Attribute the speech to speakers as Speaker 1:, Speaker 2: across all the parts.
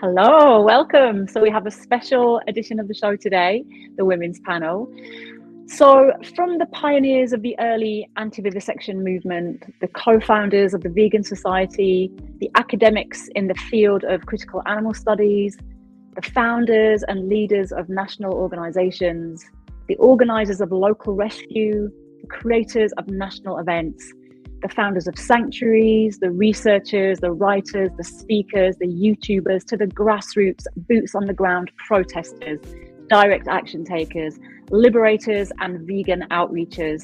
Speaker 1: Hello, welcome. So we have a special edition of the show today, the women's panel. So from the pioneers of the early anti-vivisection movement, the co-founders of the Vegan Society, the academics in the field of critical animal studies, the founders and leaders of national organizations, the organizers of local rescue, the creators of national events, the founders of sanctuaries, the researchers, the writers, the speakers, the YouTubers, to the grassroots, boots on the ground protesters, direct action takers, liberators, and vegan outreachers.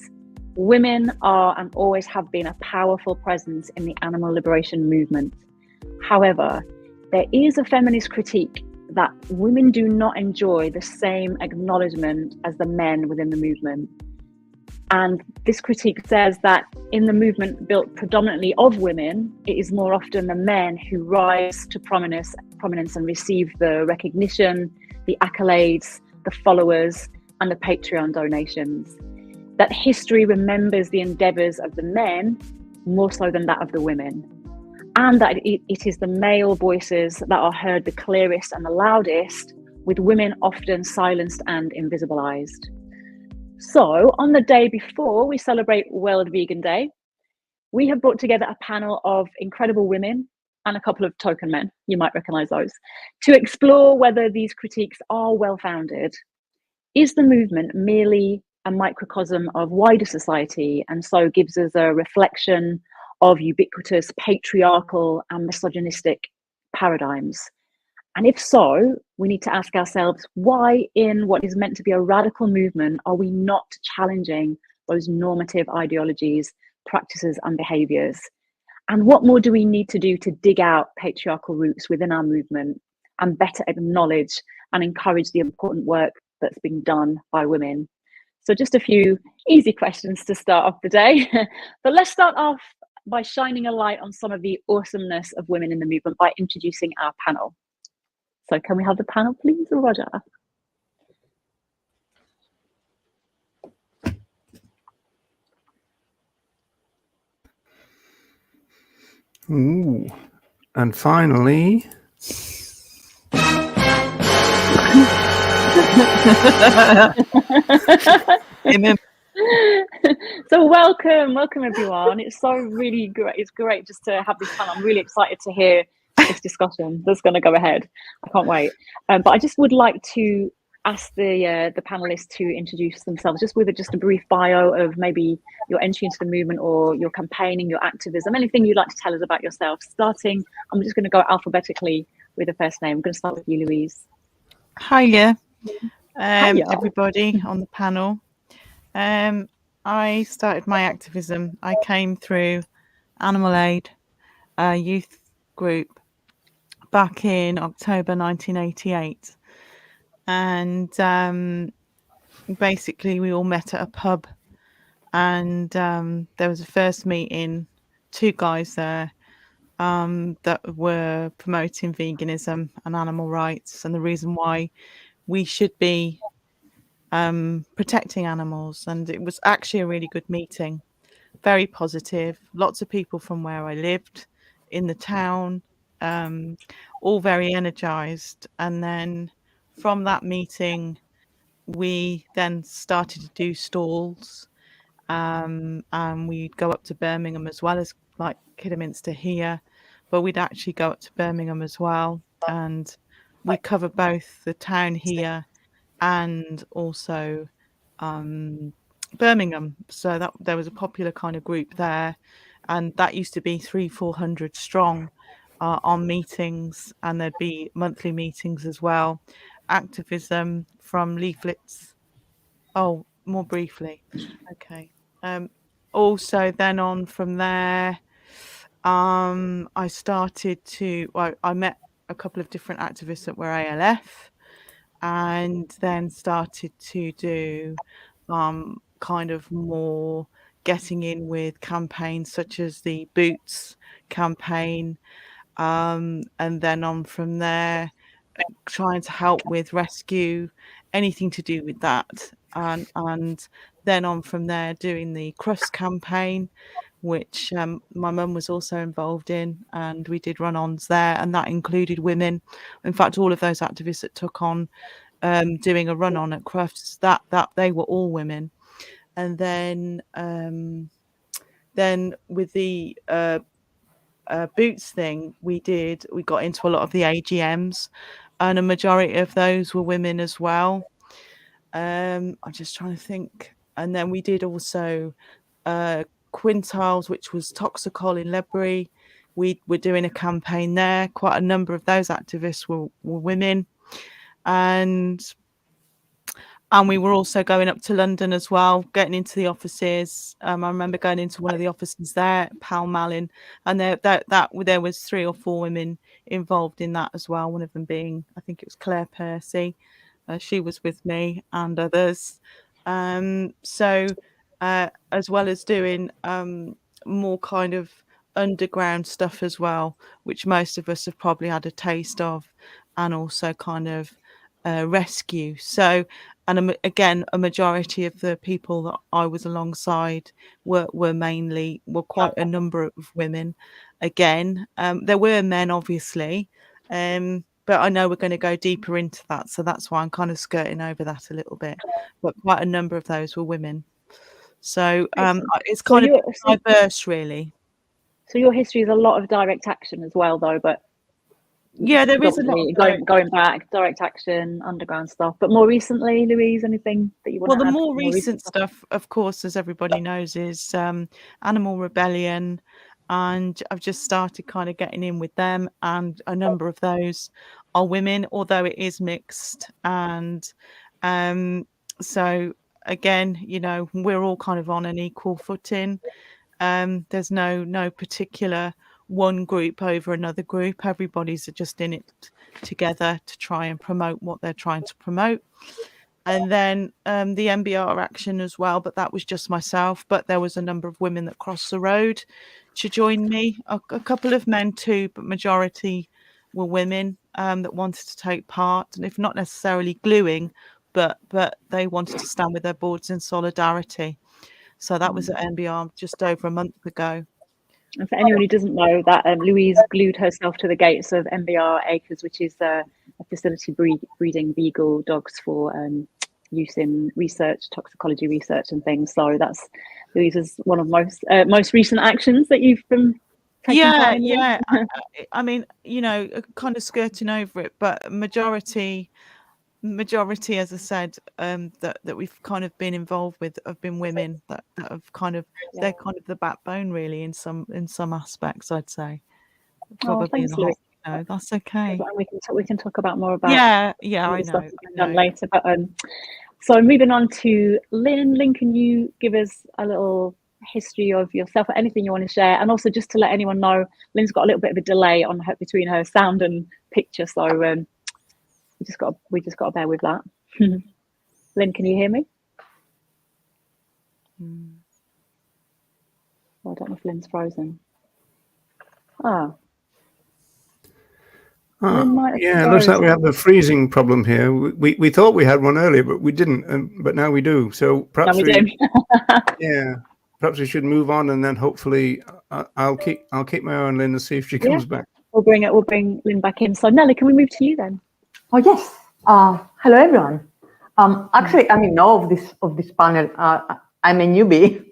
Speaker 1: Women are and always have been a powerful presence in the animal liberation movement. However, there is a feminist critique that women do not enjoy the same acknowledgement as the men within the movement. And this critique says that in the movement built predominantly of women, it is more often the men who rise to prominence and receive the recognition, the accolades, the followers, and the Patreon donations. That history remembers the endeavours of the men more so than that of the women. And that it is the male voices that are heard the clearest and the loudest, with women often silenced and invisibilised. So on the day before we celebrate World Vegan Day, we have brought together a panel of incredible women and a couple of token men, you might recognise those, to explore whether these critiques are well-founded. Is the movement merely a microcosm of wider society, and so gives us a reflection of ubiquitous patriarchal and misogynistic paradigms? And if so, we need to ask ourselves, why in what is meant to be a radical movement are we not challenging those normative ideologies, practices, and behaviours? And what more do we need to do to dig out patriarchal roots within our movement and better acknowledge and encourage the important work that's being done by women? So just a few easy questions to start off the day. But let's start off by shining a light on some of the awesomeness of women in the movement by introducing our panel. So can we have the panel, please, Roger?
Speaker 2: Ooh, and finally...
Speaker 1: So welcome everyone. It's so really great. It's great just to have this panel. I'm really excited to hear this discussion that's going to go ahead. I can't wait. But I just would like to ask the panelists to introduce themselves, just with just a brief bio of maybe your entry into the movement or your campaigning, your activism, anything you'd like to tell us about yourself. Starting, I'm just going to go alphabetically with the first name. I'm going to start with you, Louise.
Speaker 3: Hiya, everybody on the panel. I started my activism. I came through Animal Aid, a youth group, back in October 1988. And basically we all met at a pub, and there was a first meeting, two guys there that were promoting veganism and animal rights and the reason why we should be protecting animals. And it was actually a really good meeting, very positive, lots of people from where I lived in the town, all very energized. And then from that meeting we then started to do stalls, and we'd go up to Birmingham as well as like Kidderminster here, but we'd actually go up to Birmingham as well, and we cover both the town here and also Birmingham. So that there was a popular kind of group there, and that used to be 300-400 strong on meetings, and there'd be monthly meetings as well. Activism from leaflets. Oh, more briefly. Okay. Also then on from there, I started to, well, I met a couple of different activists that were ALF, and then started to do kind of more getting in with campaigns such as the Boots campaign, and then on from there trying to help with rescue, anything to do with that, and then on from there doing the Crust campaign, which my mum was also involved in, and we did run-ons there, and that included women. In fact, all of those activists that took on doing a run-on at Crufts, that they were all women. And then with the boots thing, we got into a lot of the AGMs, and a majority of those were women as well. I'm just trying to think. And then we did also Quintiles, which was Toxicol in Ledbury. We were doing a campaign there. Quite a number of those activists were women. And we were also going up to London as well, getting into the offices. I remember going into one of the offices there, Pall Mall, and there was 3 or 4 women involved in that as well. One of them being, I think it was Claire Percy. She was with me and others. So as well as doing more kind of underground stuff as well, which most of us have probably had a taste of, and also kind of rescue. So, and again, a majority of the people that I was alongside were quite a number of women. Again, there were men, obviously, but I know we're going to go deeper into that, so that's why I'm kind of skirting over that a little bit. But quite a number of those were women. So it's kind of diverse, really.
Speaker 1: So your history is a lot of direct action as well, though, but
Speaker 3: yeah, there is a lot
Speaker 1: going back, direct action, underground stuff. But more recently, Louise, anything that you want to add?
Speaker 3: Well, the more recent stuff, of course, as everybody knows, is Animal Rebellion, and I've just started kind of getting in with them, and a number of those are women, although it is mixed. And so again, you know, we're all kind of on an equal footing. There's no particular one group over another group. Everybody's just in it together to try and promote what they're trying to promote. And then the MBR action as well, but that was just myself. But there was a number of women that crossed the road to join me. A couple of men too, but majority were women that wanted to take part, and if not necessarily gluing, but they wanted to stand with their boards in solidarity. So that was at MBR just over a month ago.
Speaker 1: And for anyone who doesn't know, that Louise glued herself to the gates of MBR Acres, which is a facility breeding beagle dogs for use in research, toxicology research and things. So that's Louise's one of most recent actions that you've been taking part in.
Speaker 3: Yeah. I mean, you know, kind of skirting over it, but majority, as I said, that we've kind of been involved with have been women that have kind of they're kind of the backbone, really, in some aspects, I'd say. Probably
Speaker 1: thanks, Louise.
Speaker 3: No, that's okay.
Speaker 1: We can talk about more about
Speaker 3: I know
Speaker 1: done later. But so moving on to Lynn. Lynn, can you give us a little history of yourself or anything you want to share? And also just to let anyone know, Lynn's got a little bit of a delay on between her sound and picture, so we just got to bear with that. Lynn, can you hear me? Well, I don't know if Lynn's frozen.
Speaker 2: Yeah, it looks like we have a freezing problem here. We thought we had one earlier, but we didn't. But now we do. So perhaps perhaps we should move on, and then hopefully I'll keep my eye on Lynn and see if she comes back.
Speaker 1: We'll bring Lynn back in. So Nella, can we move to you then?
Speaker 4: Oh yes. Hello everyone. Actually, I mean, know of this panel. I'm a newbie.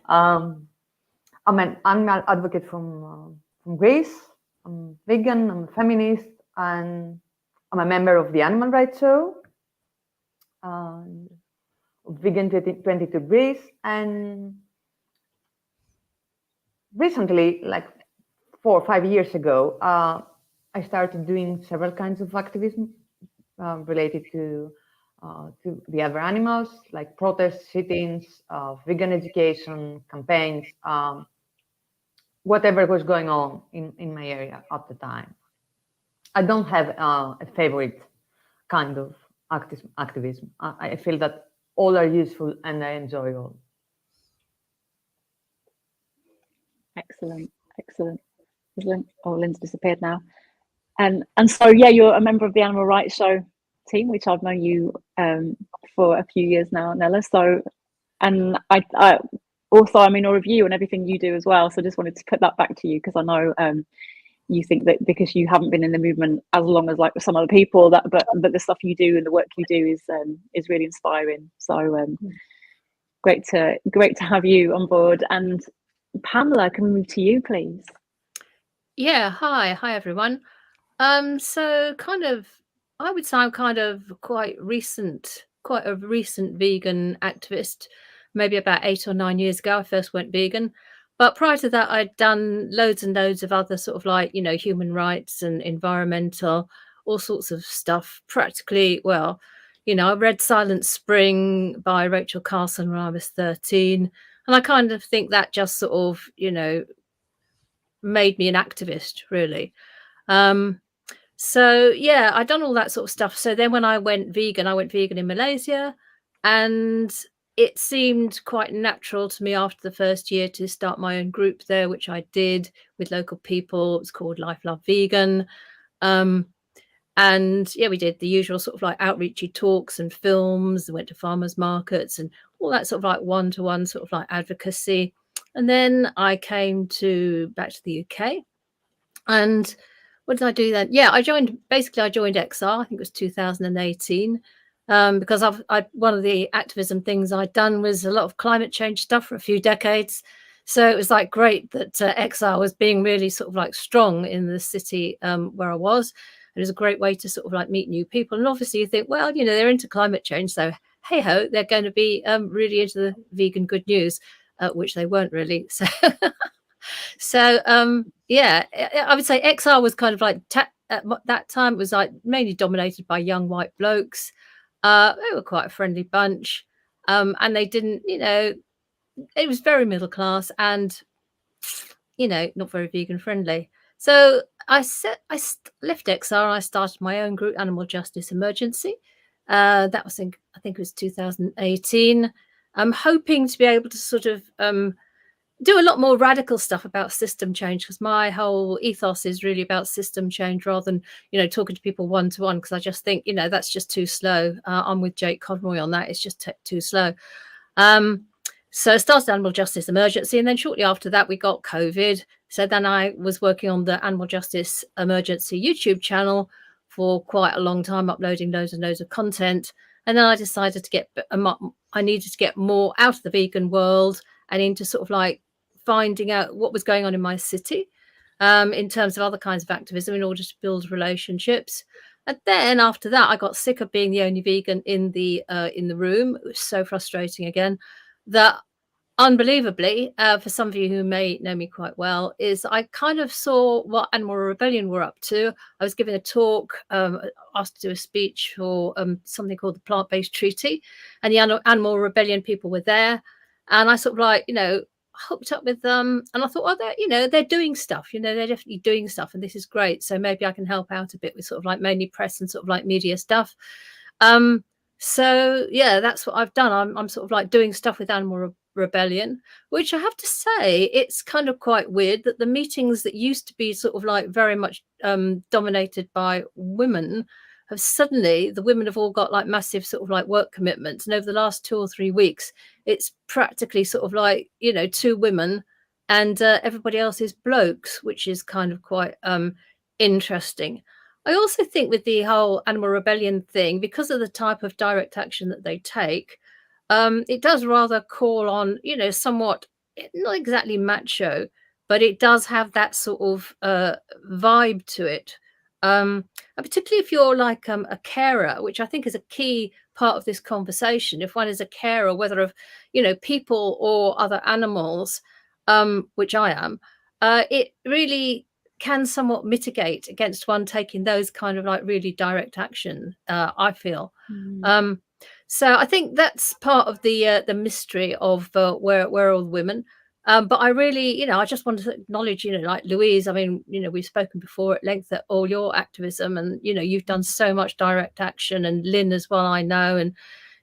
Speaker 4: I'm an animal advocate from Greece. I'm vegan, I'm a feminist, and I'm a member of the Animal Rights Show, Vegan 22 Greece, and recently, like 4 or 5 years ago, I started doing several kinds of activism related to the other animals, like protests, sit-ins, vegan education, campaigns, whatever was going on in my area at the time. I don't have a favorite kind of activism. I feel that all are useful and I enjoy all.
Speaker 1: Excellent. Lynn's disappeared now. And so you're a member of the Animal Rights Show team, which I've known you for a few years now, Nella. So, and also, I mean, a review on everything you do as well. So I just wanted to put that back to you, because I know you think that because you haven't been in the movement as long as like some other people, that but the stuff you do and the work you do is really inspiring. So great to have you on board. And Pamela, can we move to you, please?
Speaker 5: Yeah, hi everyone. So kind of, I would say I'm kind of quite a recent vegan activist. Maybe about 8 or 9 years ago, I first went vegan. But prior to that, I'd done loads and loads of other sort of like, you know, human rights and environmental, all sorts of stuff. Practically, well, you know, I read Silent Spring by Rachel Carson when I was 13. And I kind of think that just sort of, you know, made me an activist, really. So yeah, I'd done all that sort of stuff. So then when I went vegan in Malaysia, and it seemed quite natural to me after the first year to start my own group there, which I did with local people. It was called Life Love Vegan. And yeah, we did the usual sort of like outreachy talks and films, went to farmers markets and all that sort of like one-to-one sort of like advocacy. And then I came back to the UK. And what did I do then? Yeah, I joined XR. I think it was 2018. Because one of the activism things I'd done was a lot of climate change stuff for a few decades. So it was like great that XR was being really sort of like strong in the city where I was. It was a great way to sort of like meet new people. And obviously you think, well, you know, they're into climate change. So hey ho, they're going to be really into the vegan good news, which they weren't really. So yeah, I would say XR was kind of like at that time it was like mainly dominated by young white blokes. They were quite a friendly bunch, and they didn't, you know, it was very middle class and, you know, not very vegan friendly. So I left XR and I started my own group, Animal Justice Emergency. That was I think it was 2018. I'm hoping to be able to sort of do a lot more radical stuff about system change, because my whole ethos is really about system change rather than, you know, talking to people one-to-one, because I just think, you know, that's just too slow. I'm with Jake Conroy on that. It's just too slow. So I started Animal Justice Emergency, and then shortly after that we got COVID. So then I was working on the Animal Justice Emergency YouTube channel for quite a long time, uploading loads and loads of content. And then I decided I needed to get more out of the vegan world and into sort of like finding out what was going on in my city in terms of other kinds of activism in order to build relationships. And then after that, I got sick of being the only vegan in the room. It was so frustrating again that, unbelievably, for some of you who may know me quite well, is I kind of saw what Animal Rebellion were up to. I was giving a talk, asked to do a speech for something called the Plant-Based Treaty, and the Animal Rebellion people were there. And I sort of like, you know, hooked up with them, and I thought, oh, they're doing stuff, you know, they're definitely doing stuff, and this is great. So maybe I can help out a bit with sort of like mainly press and sort of like media stuff. So yeah, that's what I've done. I'm sort of like doing stuff with Animal Rebellion, which I have to say, it's kind of quite weird that the meetings that used to be sort of like very much dominated by women have suddenly, the women have all got like massive sort of like work commitments, and over the last 2 or 3 weeks it's practically sort of like, you know, 2 women and everybody else is blokes, which is kind of quite interesting. I also think with the whole Animal Rebellion thing, because of the type of direct action that they take, it does rather call on, you know, somewhat, not exactly macho, but it does have that sort of vibe to it. And particularly if you're like a carer, which I think is a key part of this conversation. If one is a carer, whether of, you know, people or other animals, which I am, it really can somewhat mitigate against one taking those kind of like really direct action, I feel. So I think that's part of the mystery of where all the women. But I really, you know, I just wanted to acknowledge, you know, like Louise, I mean, you know, we've spoken before at length at all your activism, and, you know, you've done so much direct action, and Lynn as well, I know. And,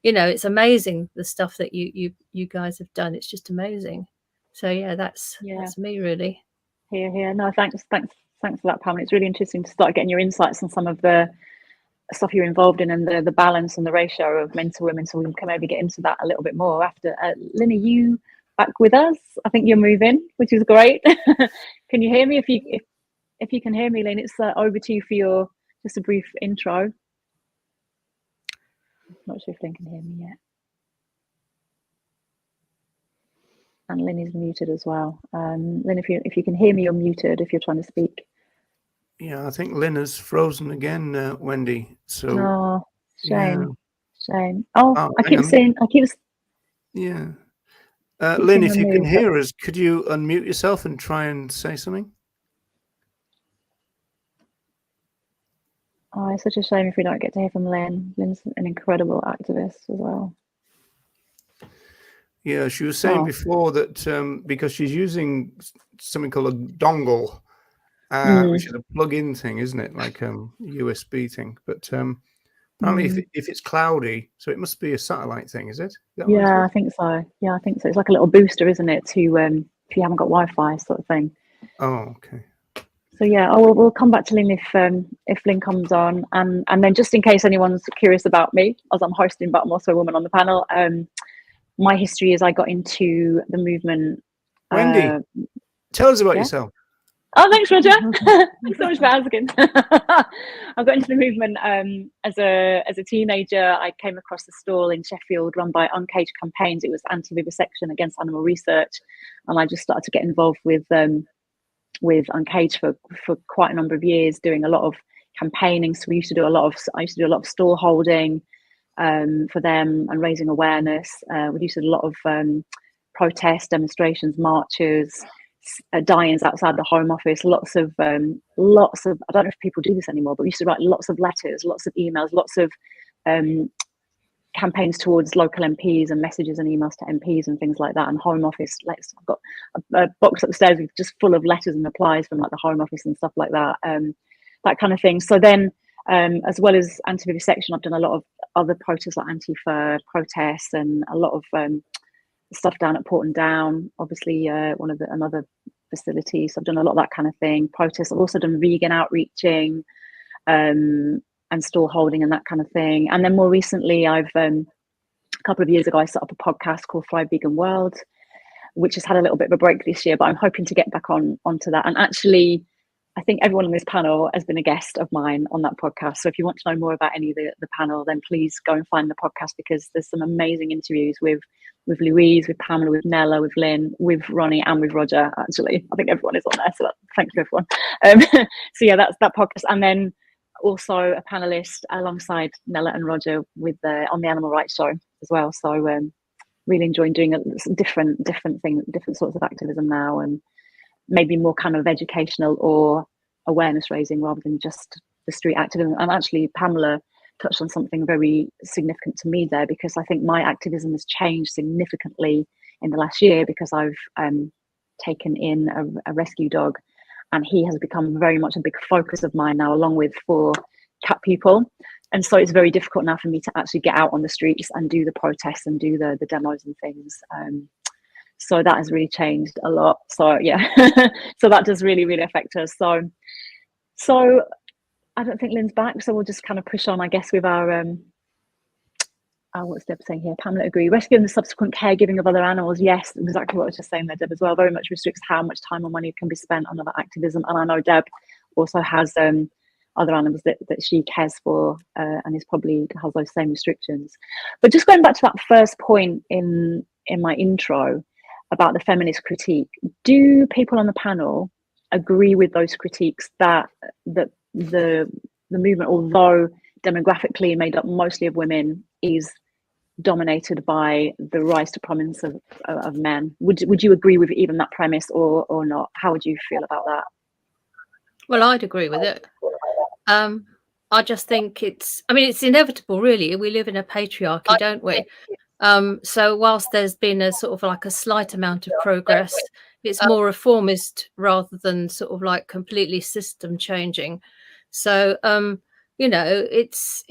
Speaker 5: you know, it's amazing the stuff that you guys have done. It's just amazing. So yeah, that's me really.
Speaker 1: Here. No, thanks for that, Pamela. It's really interesting to start getting your insights on some of the stuff you're involved in and the balance and the ratio of men to women. So we can maybe get into that a little bit more after. Lynn, are you back with us. I think you're moving, which is great. Can you hear me? If you can hear me, Lynn, it's over to you for your just a brief intro. I'm not sure if Lynn can hear me yet. And Lynn is muted as well. Lynn, if you can hear me, you're muted if you're trying to speak.
Speaker 2: Yeah, I think Lynn has frozen again, Wendy. So
Speaker 1: shame.
Speaker 2: Yeah.
Speaker 1: I keep seeing.
Speaker 2: Yeah.
Speaker 1: keep
Speaker 2: Lynn,
Speaker 1: seeing
Speaker 2: if you
Speaker 1: her
Speaker 2: can
Speaker 1: move,
Speaker 2: hear us, could you unmute yourself and try and say something?
Speaker 1: Oh, it's such a shame if we don't get to hear from Lynn. Lynn's an incredible activist as well.
Speaker 2: Yeah, she was saying before that because she's using something called a dongle, which is a plug-in thing, isn't it? Like USB thing. But apparently, if it's cloudy, so it must be a satellite thing, is it?
Speaker 1: Yeah, I think so. Yeah, I think so. It's like a little booster, isn't it? To if you haven't got Wi-Fi, sort of thing.
Speaker 2: Oh, okay.
Speaker 1: So yeah, we'll come back to Lynn if Lynn comes on, and then just in case anyone's curious about me, as I'm hosting, but I'm also a woman on the panel. My history is I got into the movement.
Speaker 2: Wendy, tell us about
Speaker 1: yeah?
Speaker 2: yourself.
Speaker 1: Oh, thanks, Roger. Thanks so much for asking. I got into the movement as a teenager. I came across a stall in Sheffield run by Uncaged Campaigns. It was anti-vivisection against animal research, and I just started to get involved with Uncaged for quite a number of years, doing a lot of campaigning. So I used to do a lot of stall holding for them and raising awareness. We used to do a lot of protests, demonstrations, marches, die-ins outside the Home Office. Lots of I don't know if people do this anymore, but we used to write lots of letters, lots of emails, lots of campaigns towards local MPs and messages and emails to MPs and things like that, and Home Office letters. I've got a box upstairs with just full of letters and replies from like the Home Office and stuff like that, that kind of thing. So then as well as anti-vivisection, I've done a lot of other protests like anti-fur protests and a lot of stuff down at Porton Down, obviously another facility. So I've done a lot of that kind of thing, protests. I've also done vegan outreaching and stall holding and that kind of thing. And then more recently, I've a couple of years ago, I set up a podcast called Thrive Vegan World, which has had a little bit of a break this year, but I'm hoping to get back onto that. And actually, I think everyone on this panel has been a guest of mine on that podcast. So if you want to know more about any of the panel, then please go and find the podcast, because there's some amazing interviews with Louise, with Pamela, with Nella, with Lynn, with Ronnie, and with Roger. Actually, I think everyone is on there. So thank you, everyone. So yeah, that's that podcast. And then also a panelist alongside Nella and Roger with on the Animal Rights Show as well. So really enjoying doing different things, different sorts of activism now, and maybe more kind of educational or awareness raising rather than just the street activism. And actually, Pamela touched on something very significant to me there, because I think my activism has changed significantly in the last year, because I've taken in a rescue dog, and he has become very much a big focus of mine now, along with 4 cat people. And so it's very difficult now for me to actually get out on the streets and do the protests and do the demos and things. So that has really changed a lot. So yeah, so that does really, really affect us. So I don't think Lynn's back, so we'll just kind of push on, I guess, with our what's Deb saying here? Pamela, agree. Rescue and the subsequent caregiving of other animals. Yes, exactly what I was just saying there, Deb, as well. Very much restricts how much time or money can be spent on other activism. And I know Deb also has other animals that she cares for, and is probably has those same restrictions. But just going back to that first point in my intro about the feminist critique, do people on the panel agree with those critiques that the movement, although demographically made up mostly of women, is dominated by the rise to prominence of men? Would you agree with even that premise, or not? How would you feel about that?
Speaker 5: Well, I'd agree with it. I just think it's inevitable, really. We live in a patriarchy, don't we? So whilst there's been a sort of like a slight amount of progress, it's more reformist rather than sort of like completely system changing. So it's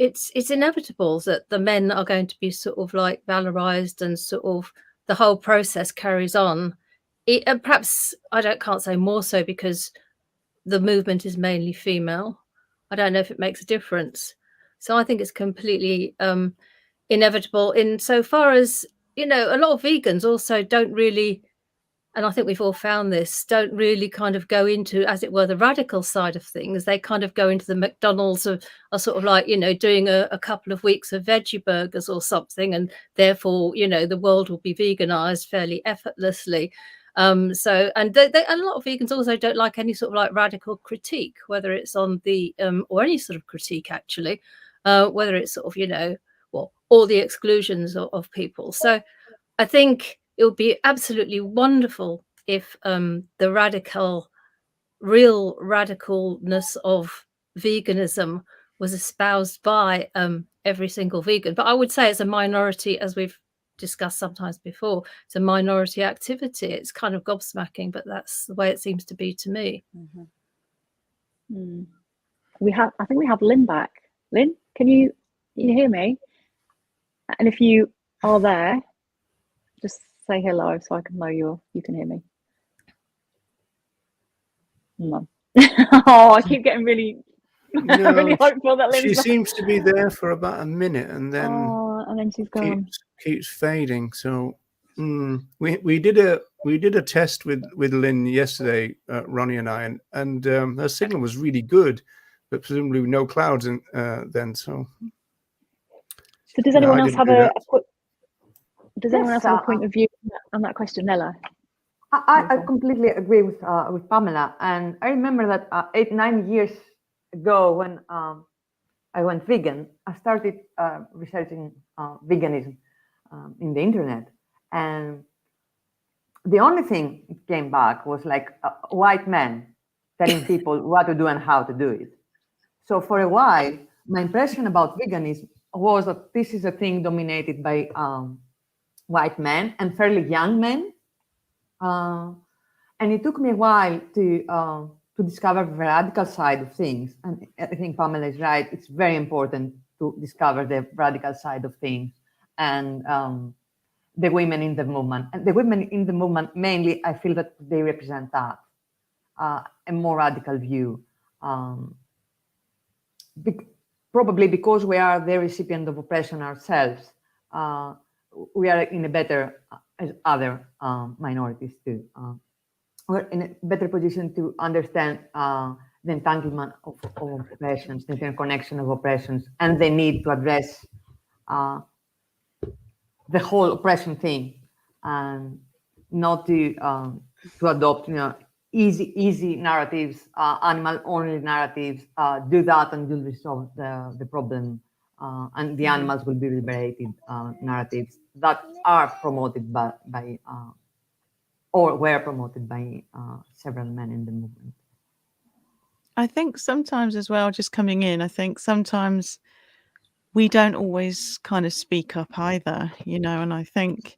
Speaker 5: inevitable that the men are going to be sort of like valorized, and sort of the whole process carries on. And perhaps can't say more so because the movement is mainly female. I don't know if it makes a difference. So I think it's completely inevitable. In so far as you know, a lot of vegans also don't really, and I think we've all found this, don't really kind of go into, as it were, the radical side of things. They kind of go into the McDonald's are sort of like, you know, doing a couple of weeks of veggie burgers or something, and therefore, you know, the world will be veganized fairly effortlessly. So, and a lot of vegans also don't like any sort of like radical critique, whether it's on the or any sort of critique actually, whether it's sort of, you know, well, all the exclusions of people. So I think it would be absolutely wonderful if the real radicalness of veganism was espoused by every single vegan. But I would say it's a minority, as we've discussed sometimes before. It's a minority activity. It's kind of gobsmacking, but that's the way it seems to be to me.
Speaker 1: I think we have Lynn back. Lynn, can you hear me? And if you are there, just say hello so I can know you can hear me. No. Oh, I keep getting really, really hopeful that Lynn's
Speaker 2: she
Speaker 1: back.
Speaker 2: seems to be there for about a minute and then
Speaker 1: she's gone.
Speaker 2: keeps fading. So we did a test with Lynn yesterday, Ronnie and I, and her signal was really good, but presumably no clouds then. So
Speaker 1: does anyone else have a point of view on that question, Nella?
Speaker 4: I completely agree with Pamela, and I remember that 8-9 years ago when I went vegan, I started researching veganism in the internet, and the only thing that came back was like white men telling people what to do and how to do it. So for a while, my impression about veganism was that this is a thing dominated by white men and fairly young men. And it took me a while to discover the radical side of things. And I think Pamela is right. It's very important to discover the radical side of things and the women in the movement. And the women in the movement, mainly, I feel that they represent that, a more radical view. Probably because we are the recipient of oppression ourselves, we are in a better, as other minorities too. We're in a better position to understand the entanglement of oppressions, the interconnection of oppressions, and the need to address the whole oppression thing, and not to adopt, easy narratives, animal-only narratives. Do that and you'll resolve the problem, and the animals will be liberated. Narratives that are promoted by or were promoted by several men in the movement.
Speaker 3: I think sometimes as well, just coming in, I think sometimes we don't always kind of speak up either, and I think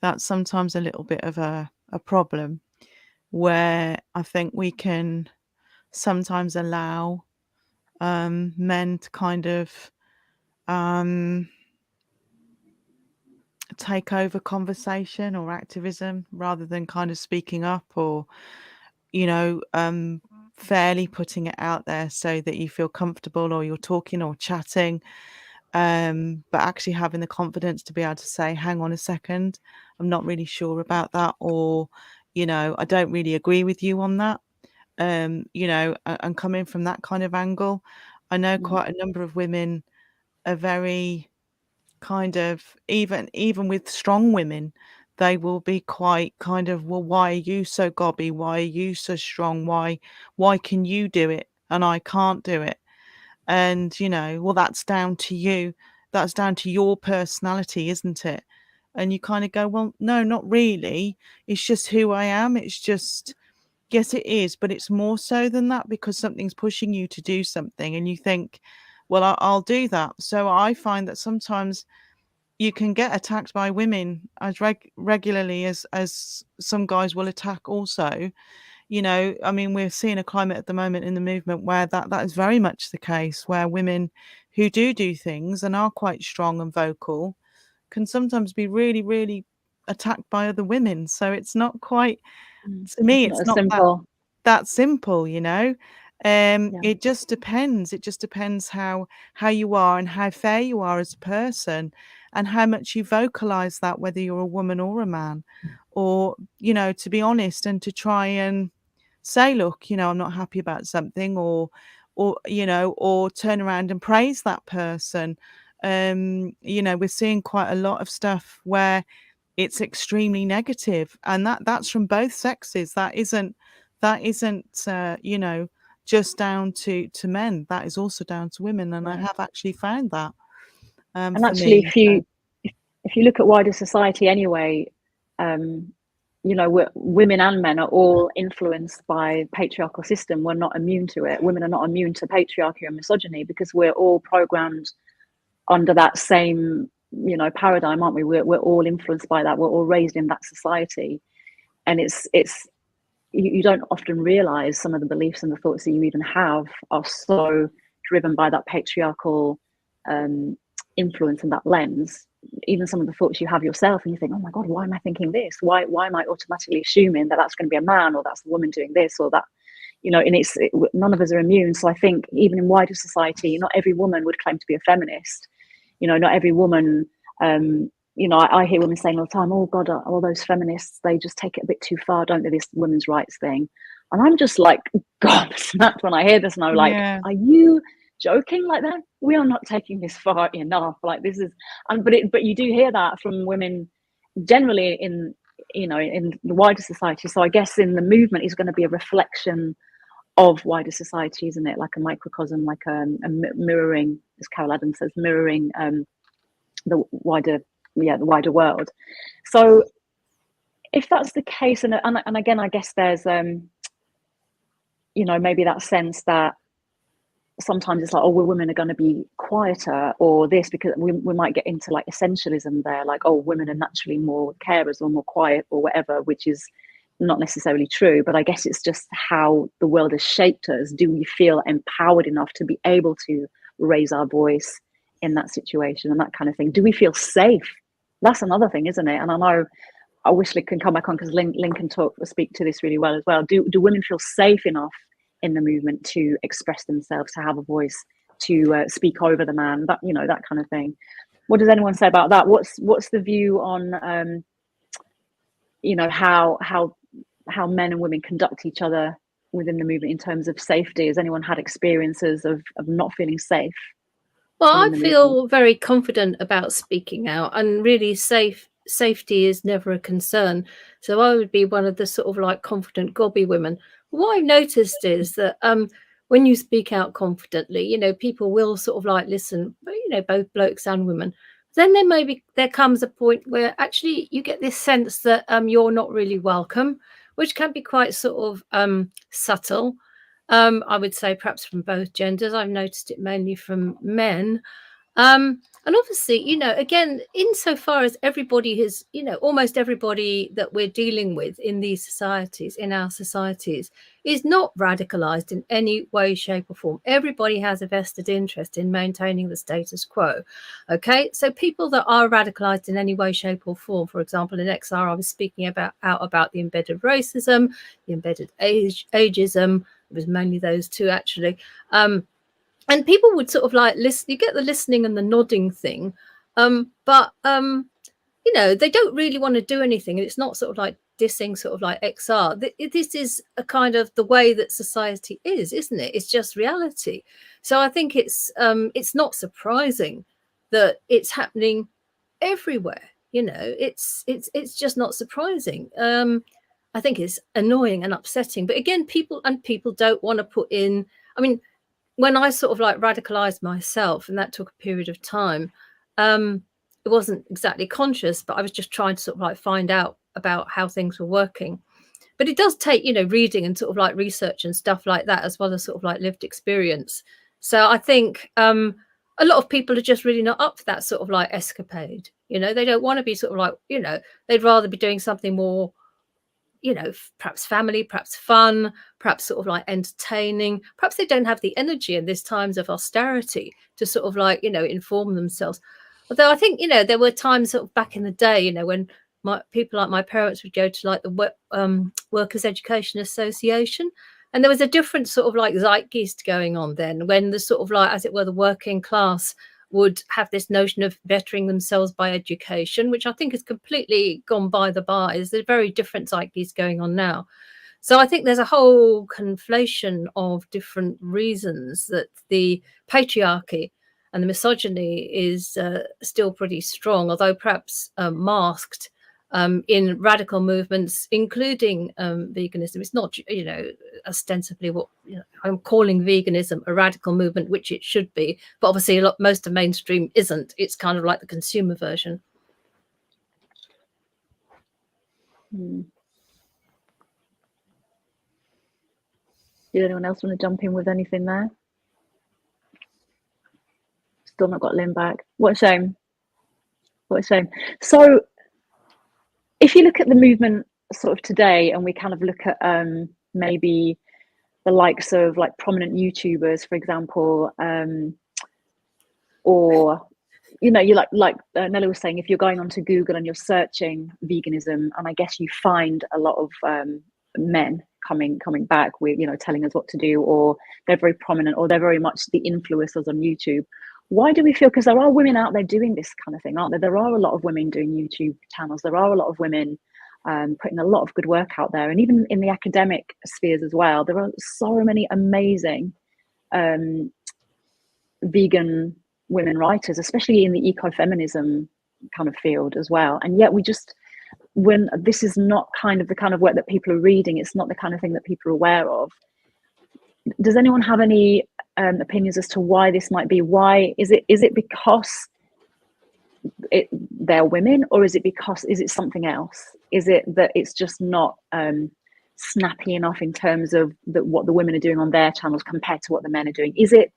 Speaker 3: that's sometimes a little bit of a problem, where I think we can sometimes allow men to kind of take over conversation or activism rather than kind of speaking up or, fairly putting it out there so that you feel comfortable or you're talking or chatting, but actually having the confidence to be able to say, hang on a second, I'm not really sure about that, or, I don't really agree with you on that. And coming from that kind of angle, I know quite a number of women are very kind of, even with strong women, they will be quite kind of, well, why are you so gobby? Why are you so strong? Why can you do it and I can't do it? And, well, that's down to you. That's down to your personality, isn't it? And you kind of go, well, no, not really. It's just who I am. It's just, yes, it is. But it's more so than that, because something's pushing you to do something and you think, well, I'll do that. So I find that sometimes you can get attacked by women as regularly as some guys will attack also. I mean, we're seeing a climate at the moment in the movement where that is very much the case, where women who do things and are quite strong and vocal can sometimes be really, really attacked by other women. So it's not quite, to me, it's not simple. That simple, It just depends. It just depends how you are and how fair you are as a person, and how much you vocalize that, whether you're a woman or a man, or, you know, to be honest and to try and say, look, you know, I'm not happy about something, or, you know, or turn around and praise that person. You know, we're seeing quite a lot of stuff where it's extremely negative, and that's from both sexes. That isn't you know, just down to men. That is also down to women, and I have actually found that.
Speaker 1: And actually, if you look at wider society anyway, you know, women and men are all influenced by patriarchal system. We're not immune to it. Women are not immune to patriarchy and misogyny, because we're all programmed under that same, you know, paradigm, aren't we? We're all influenced by that. We're all raised in that society, and it's you don't often realize some of the beliefs and the thoughts that you even have are so driven by that patriarchal influence and that lens. Even some of the thoughts you have yourself, and you think, oh my God, why am I thinking this? Why am I automatically assuming that that's going to be a man, or that's the woman doing this, or that, you know? And none of us are immune. So I think even in wider society, not every woman would claim to be a feminist. You know, not every woman, you know, I hear women saying all the time, oh God, all those feminists, they just take it a bit too far, don't they, this women's rights thing. And I'm just like, God, snapped when I hear this, and I'm like, are you joking? Like, that we are not taking this far enough. Like, this is, but you do hear that from women generally in, you know, in the wider society. So I guess in the movement is going to be a reflection of wider society, isn't it? Like a microcosm, like a mirroring, as Carol Adams says, mirroring the wider world. So if that's the case, and again, I guess there's you know, maybe that sense that sometimes it's like, oh, women are going to be quieter, or this, because we might get into like essentialism there, like, oh, women are naturally more carers or more quiet or whatever, which is not necessarily true. But I guess it's just how the world has shaped us. Do we feel empowered enough to be able to raise our voice in that situation and that kind of thing? Do we feel safe? That's another thing, isn't it? And I wish Lynn can come back on, because Lynn can speak to this really well as well. Do women feel safe enough in the movement to express themselves, to have a voice, to speak over the man, that, you know, that kind of thing? What does anyone say about that? What's the view on you know, how men and women conduct each other within the movement in terms of safety? Has anyone had experiences of not feeling safe?
Speaker 5: Well, I feel very confident about speaking out, and really safety is never a concern. So I would be one of the sort of like confident gobby women. What I've noticed is that when you speak out confidently, you know, people will sort of like listen, you know, both blokes and women. Then there comes a point where actually you get this sense that you're not really welcome, which can be quite sort of subtle. I would say perhaps from both genders. I've noticed it mainly from men. And obviously, you know, again, insofar as everybody has, you know, almost everybody that we're dealing with in these societies, in our societies, is not radicalized in any way, shape or form. Everybody has a vested interest in maintaining the status quo. Okay, so people that are radicalized in any way, shape or form, for example, in XR, I was speaking out about the embedded racism, the embedded ageism. It was mainly those two, actually. And people would sort of like listen, you get the listening and the nodding thing. But you know, they don't really want to do anything. And it's not sort of like dissing sort of like XR. This is a kind of the way that society is, isn't it? It's just reality. So I think it's not surprising that it's happening everywhere. You know, it's just not surprising. I think it's annoying and upsetting. But again, people don't want to put in, I mean, when I sort of like radicalized myself, and that took a period of time, it wasn't exactly conscious, but I was just trying to sort of like find out about how things were working. But it does take, you know, reading and sort of like research and stuff like that, as well as sort of like lived experience. So I think a lot of people are just really not up for that sort of like escapade. You know, they don't want to be sort of like, you know, they'd rather be doing something more, you know, perhaps family, perhaps fun, perhaps sort of like entertaining. Perhaps they don't have the energy in these times of austerity to sort of like, you know, inform themselves. Although I think, you know, there were times sort of back in the day, you know, when people like my parents would go to like the Workers' Education Association, and there was a different sort of like zeitgeist going on then, when the sort of like, as it were, the working class would have this notion of bettering themselves by education, which I think has completely gone by the by. There's a very different zeitgeist going on now. So I think there's a whole conflation of different reasons that the patriarchy and the misogyny is still pretty strong, although perhaps masked in radical movements, including veganism. It's not, ostensibly what I'm calling veganism a radical movement, which it should be, but obviously most of mainstream isn't. It's kind of like the consumer version.
Speaker 1: Did anyone else want to jump in with anything there? Still not got Lynn back. What a shame. What a shame. So if you look at the movement sort of today, and we kind of look at maybe the likes of like prominent YouTubers, for example, or you like Nella was saying, if you're going onto Google and you're searching veganism, and I guess you find a lot of men coming back with telling us what to do, or they're very prominent, or they're very much the influencers on YouTube. Why do we feel, because there are women out there doing this kind of thing, aren't there? There are a lot of women doing YouTube channels. There are a lot of women putting a lot of good work out there, and even in the academic spheres as well. There are so many amazing vegan women writers, especially in the ecofeminism kind of field as well. And yet when this is not the kind of work that people are reading, it's not the kind of thing that people are aware of. Does anyone have any opinions as to why this might be? Why is it because they're women, or is it something else? Is it that it's just not snappy enough in terms of what the women are doing on their channels compared to what the men are doing? Is it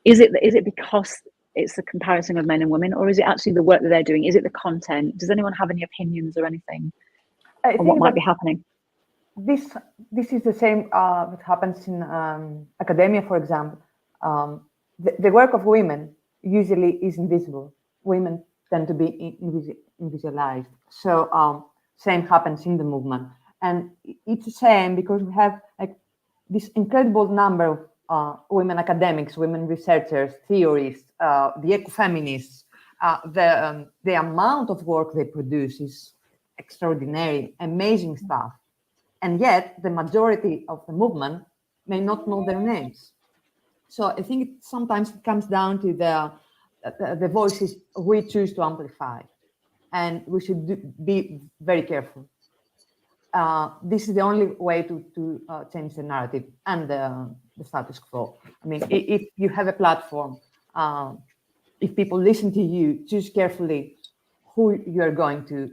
Speaker 1: because it's a comparison of men and women, or is it actually the work that they're doing? Is it the content? Does anyone have any opinions or anything on what might be happening?
Speaker 4: This is the same that happens in academia, for example. The work of women usually is invisible. Women tend to be invisibilized. So same happens in the movement. And it's the same because we have like this incredible number of women academics, women researchers, theorists, the ecofeminists. The amount of work they produce is extraordinary, amazing stuff. And yet the majority of the movement may not know their names. So I think sometimes it comes down to the voices we choose to amplify, and we should be very careful. This is the only way to change the narrative and the status quo. I mean, if you have a platform, if people listen to you, choose carefully who you are going to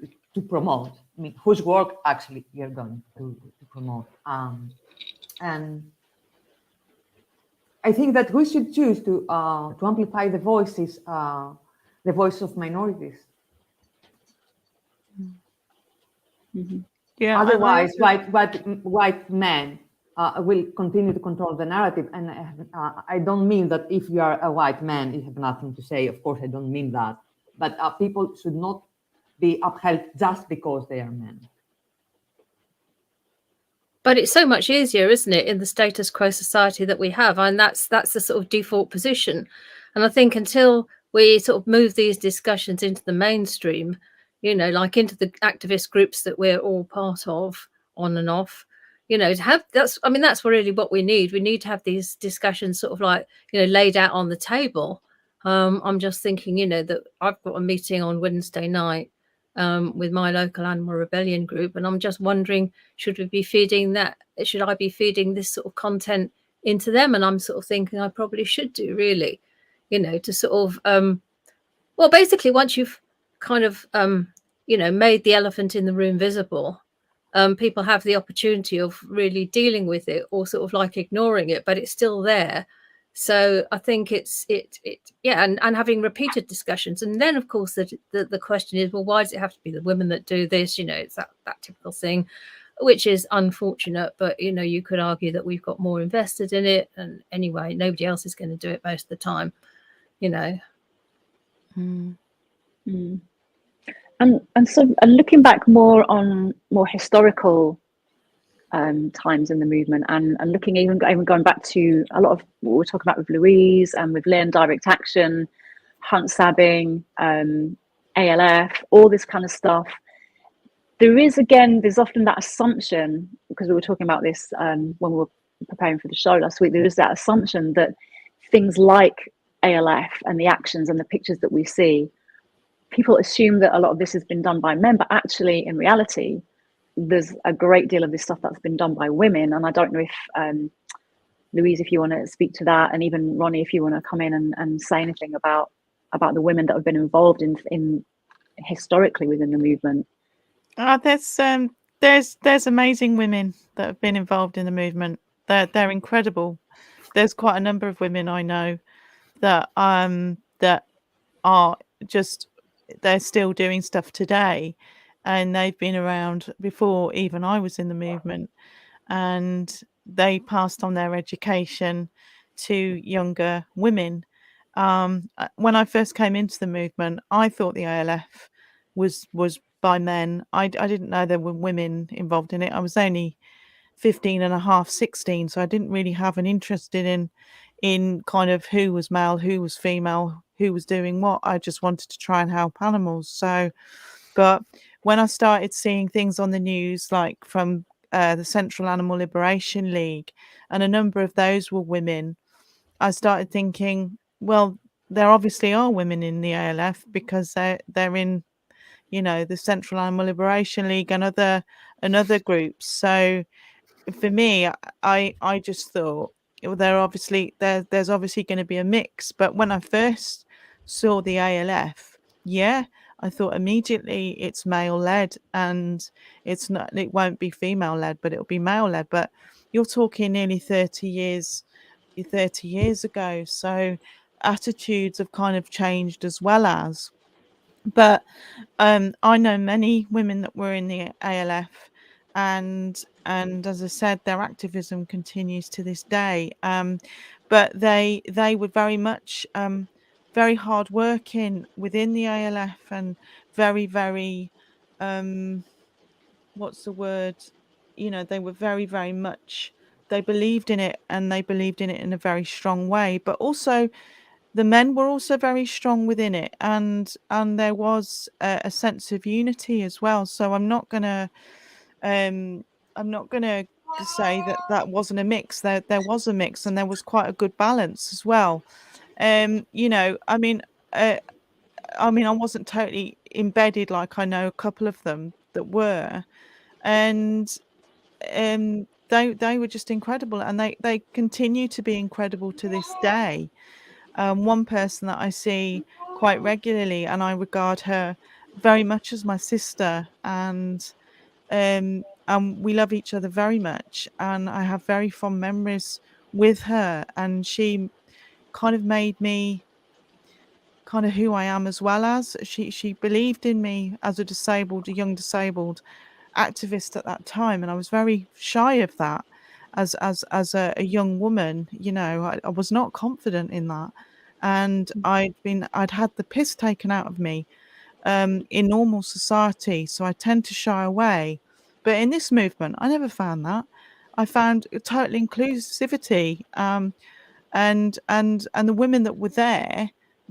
Speaker 4: promote. I mean, whose work actually you're going to promote. And I think that we should choose to amplify the voices, the voice of minorities.
Speaker 1: Mm-hmm.
Speaker 3: Yeah.
Speaker 4: Otherwise, white men will continue to control the narrative. And I don't mean that if you are a white man, you have nothing to say. Of course, I don't mean that. But people should not be upheld just because they are men.
Speaker 5: But it's so much easier, isn't it, in the status quo society that we have? And that's the sort of default position. And I think until we sort of move these discussions into the mainstream, like into the activist groups that we're all part of, on and off, to have that's really what we need. We need to have these discussions sort of like, laid out on the table. I'm just thinking, that I've got a meeting on Wednesday night with my local animal rebellion group, and I'm just wondering, should I be feeding this sort of content into them? And I'm sort of thinking I probably should do, really, to sort of basically once you've kind of made the elephant in the room visible, people have the opportunity of really dealing with it, or sort of like ignoring it, but it's still there. So I think and having repeated discussions. And then, of course, the question is, well, why does it have to be the women that do this? It's that typical thing, which is unfortunate. But, you could argue that we've got more invested in it. And anyway, nobody else is going to do it most of the time,
Speaker 1: And so looking back more on more historical times in the movement, and looking even going back to a lot of what we're talking about with Louise and with Lynn, direct action, hunt sabbing, ALF, all this kind of stuff. There's often that assumption, because we were talking about this when we were preparing for the show last week, there is that assumption that things like ALF and the actions and the pictures that we see, people assume that a lot of this has been done by men, but actually in reality, there's a great deal of this stuff that's been done by women. And I don't know if Louise, if you want to speak to that, and even Ronnie, if you want to come in and say anything about the women that have been involved in historically within the movement.
Speaker 3: There's amazing women that have been involved in the movement. They're incredible. There's quite a number of women I know that are just, they're still doing stuff today, and they've been around before even I was in the movement, and they passed on their education to younger women. When I first came into the movement, I thought the ALF was by men. I didn't know there were women involved in it. I was only 15 and a half, 16, so I didn't really have an interest in kind of who was male, who was female, who was doing what. I just wanted to try and help animals. So, but when I started seeing things on the news, like from the Central Animal Liberation League, and a number of those were women, I started thinking, well, there obviously are women in the ALF, because they're in, you know, the Central Animal Liberation League and other groups. So for me, I just thought, well, there's obviously going to be a mix. But when I first saw the ALF, yeah, I thought immediately it's male led, and it won't be female led, but it'll be male led. But you're talking nearly 30 years ago, so attitudes have kind of changed as well as. But I know many women that were in the ALF, and as I said, their activism continues to this day. But they were very much very hard working within the ALF, and very, very what's the word? You know, they were very, very much, they believed in it, and they believed in it in a very strong way. But also, the men were also very strong within it, and there was a sense of unity as well. So I'm not gonna say that wasn't a mix. There was a mix, and there was quite a good balance as well. You know, I mean, I wasn't totally embedded, like I know a couple of them that were, and they were just incredible, and they continue to be incredible to this day. One person that I see quite regularly, and I regard her very much as my sister, and we love each other very much, and I have very fond memories with her, and she kind of made me kind of who I am, as well as she believed in me as a young disabled activist at that time, and I was very shy of that as a young woman. You know, I was not confident in that, and I'd had the piss taken out of me in normal society, so I tend to shy away. But in this movement, I never found that. I found total inclusivity, and the women that were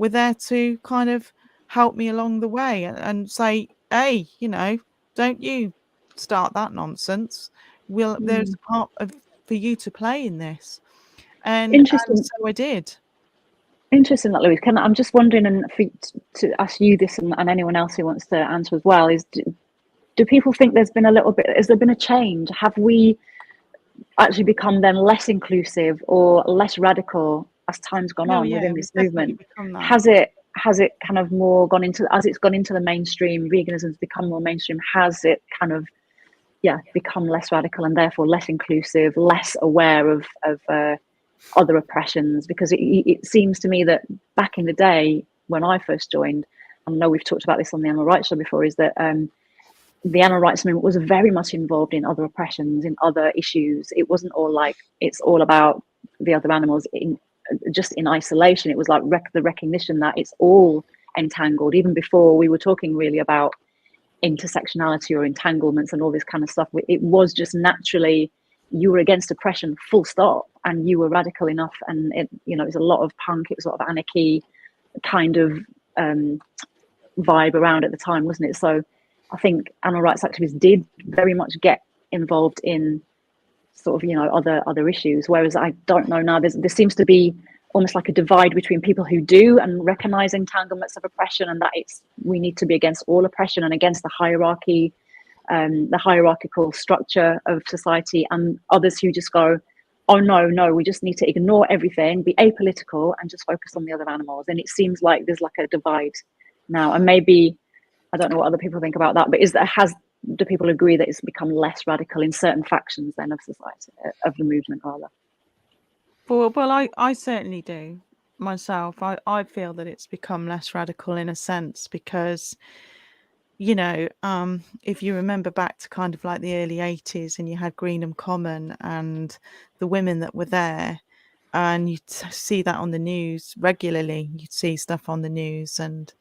Speaker 3: there to kind of help me along the way, and say, hey, you know, don't you start that nonsense. There's a part for you to play in this, and so I did.
Speaker 1: Interesting that, Louise. I'm just wondering, and to ask you this, and anyone else who wants to answer as well, is do people think has there been a change? Have we actually become then less inclusive or less radical as time's gone on within this movement? Has it kind of more gone into, as it's gone into the mainstream, veganism's become more mainstream, has it kind of become less radical and therefore less inclusive, less aware of other oppressions? Because it seems to me that back in the day when I first joined, I know we've talked about this on the Animal Rights Show before, is that the animal rights movement was very much involved in other oppressions, in other issues. It wasn't all like it's all about the other animals just in isolation. It was like the recognition that it's all entangled. Even before we were talking really about intersectionality or entanglements and all this kind of stuff, it was just naturally you were against oppression, full stop, and you were radical enough. And it was a lot of punk, it was a lot of anarchy, kind of vibe around at the time, wasn't it? So I think animal rights activists did very much get involved in sort of, other issues, whereas I don't know now, there seems to be almost like a divide between people who do and recognize entanglements of oppression, and that we need to be against all oppression and against the hierarchy, the hierarchical structure of society, and others who just go, oh no, we just need to ignore everything, be apolitical, and just focus on the other animals. And it seems like there's like a divide now, and maybe I don't know what other people think about that, but do people agree that it's become less radical in certain factions then of society, of the movement rather?
Speaker 3: Well, I certainly do myself. I feel that it's become less radical in a sense because, if you remember back to kind of like the early 80s and you had Greenham Common and the women that were there, and you'd see that on the news regularly. You'd see stuff on the news, and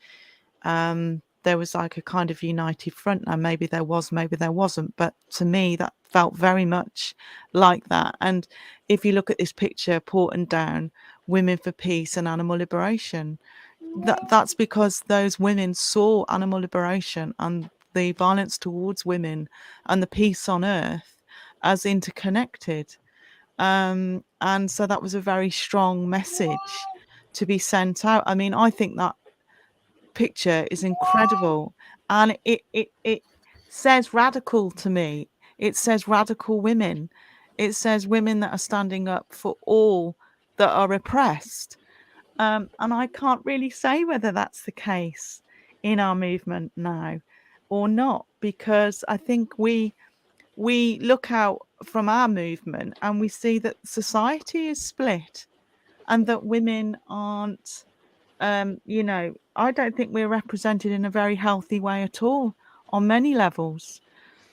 Speaker 3: there was like a kind of united front. Now maybe there was, maybe there wasn't, but to me that felt very much like that. And if you look at this picture, Porton Down, Women for Peace and Animal Liberation, that's because those women saw animal liberation and the violence towards women and the peace on earth as interconnected. And so that was a very strong message to be sent out. I mean, I think that picture is incredible, and it says radical to me. It says radical women. It says women that are standing up for all that are oppressed. And I can't really say whether that's the case in our movement now or not, because I think we look out from our movement and we see that society is split and that women aren't, I don't think we're represented in a very healthy way at all on many levels.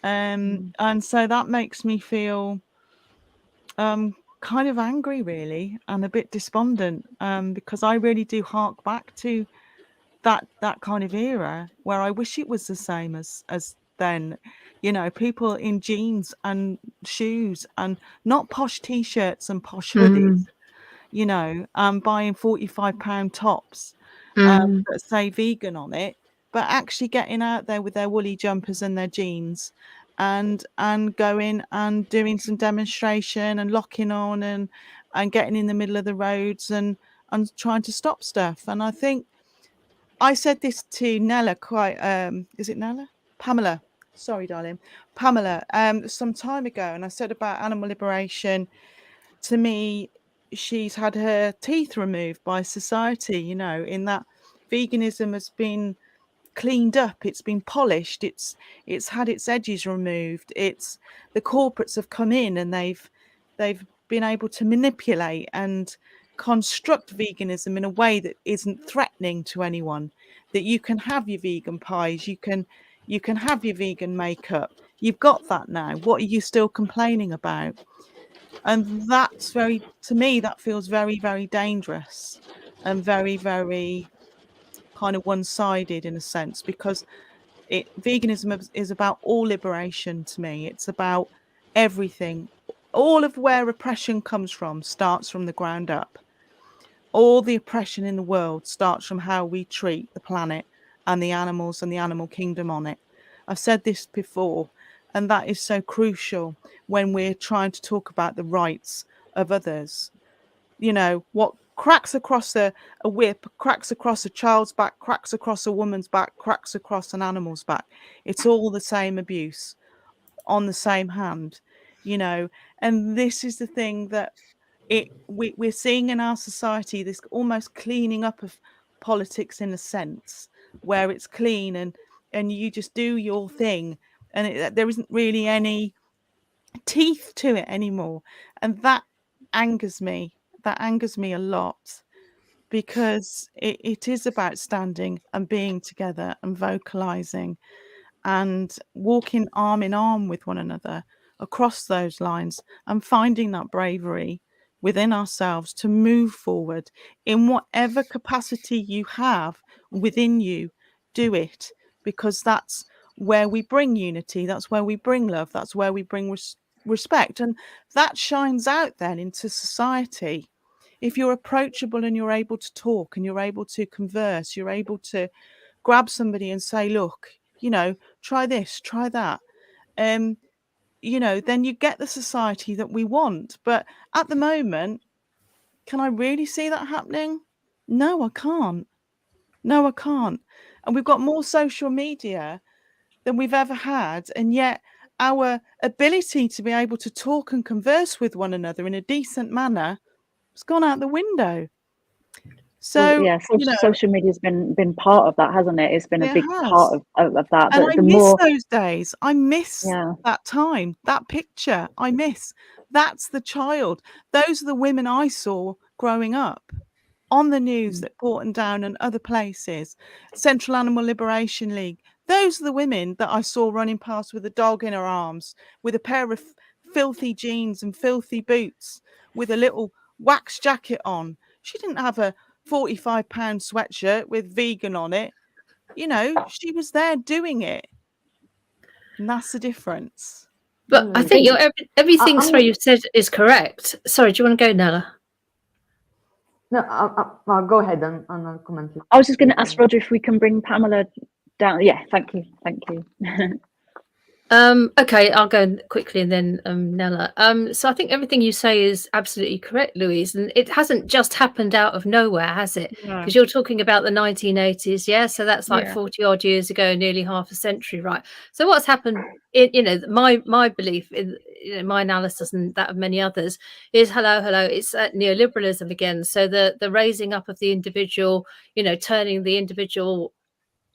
Speaker 3: And so that makes me feel kind of angry, really, and a bit despondent, because I really do hark back to that kind of era where I wish it was the same as then. People in jeans and shoes and not posh t-shirts and posh hoodies, buying £45 tops that say vegan on it, but actually getting out there with their woolly jumpers and their jeans and going and doing some demonstration and locking on and getting in the middle of the roads and trying to stop stuff. And I think I said this to Nella is it Nella? Pamela. Sorry, darling. Pamela, some time ago, and I said about animal liberation. To me, she's had her teeth removed by society, in that veganism has been cleaned up, it's been polished, it's had its edges removed. It's the corporates have come in and they've been able to manipulate and construct veganism in a way that isn't threatening to anyone, that you can have your vegan pies, you can have your vegan makeup. You've got that now. What are you still complaining about? And that's to me, that feels very, very dangerous and very, very kind of one-sided in a sense, because veganism is about all liberation to me. It's about everything. All of where oppression comes from starts from the ground up. All the oppression in the world starts from how we treat the planet and the animals and the animal kingdom on it. I've said this before, and that is so crucial when we're trying to talk about the rights of others. What cracks across a whip, cracks across a child's back, cracks across a woman's back, cracks across an animal's back. It's all the same abuse on the same hand, and this is the thing that we're seeing in our society, this almost cleaning up of politics in a sense, where it's clean and you just do your thing, and there isn't really any teeth to it anymore. And that angers me. That angers me a lot, because it is about standing and being together and vocalizing and walking arm in arm with one another across those lines and finding that bravery within ourselves to move forward in whatever capacity you have within you. Do it, because that's where we bring unity, that's where we bring love, that's where we bring respect, and that shines out then into society. if you're approachable and you're able to talk and you're able to converse, you're able to grab somebody and say, look, you know, try this, try that, you know, then you get the society that we want. But at the moment, can I really see that happening? No, I can't. No, I can't. And we've got more social media than we've ever had. And yet our ability to be able to talk and converse with one another in a decent manner has gone out the window. So,
Speaker 1: yeah,
Speaker 3: you know,
Speaker 1: social media's been part of that, hasn't it? It's been a
Speaker 3: it
Speaker 1: big
Speaker 3: has.
Speaker 1: part of that.
Speaker 3: And
Speaker 1: But
Speaker 3: I
Speaker 1: the
Speaker 3: miss
Speaker 1: more,
Speaker 3: those days. I miss
Speaker 1: yeah,
Speaker 3: that time, that picture. I miss. That's the child. Those are the women I saw growing up on the news at Porton Down and other places, Central Animal Liberation League. Those are the women that I saw running past with a dog in her arms, with a pair of filthy jeans and filthy boots, with a little wax jacket on. She didn't have a £45 sweatshirt with vegan on it. You know, she was there doing it. And that's the difference.
Speaker 5: But I think everything,
Speaker 4: I
Speaker 5: sorry, you've said is correct. Sorry, do you want to go, Nella?
Speaker 4: No, I'll go ahead and I'll comment.
Speaker 1: I was just going to ask Roger if we can bring Pamela down. Yeah, thank you.
Speaker 5: Okay, I'll go quickly and then Nella. So I think everything you say is absolutely correct, Louise, and it hasn't just happened out of nowhere, has it? Because you're talking about the 1980s, yeah. So that's like 40 odd years ago, nearly half a century, right? So what's happened? My belief in my analysis and that of many others is hello, it's neoliberalism again. So the raising up of the individual, turning the individual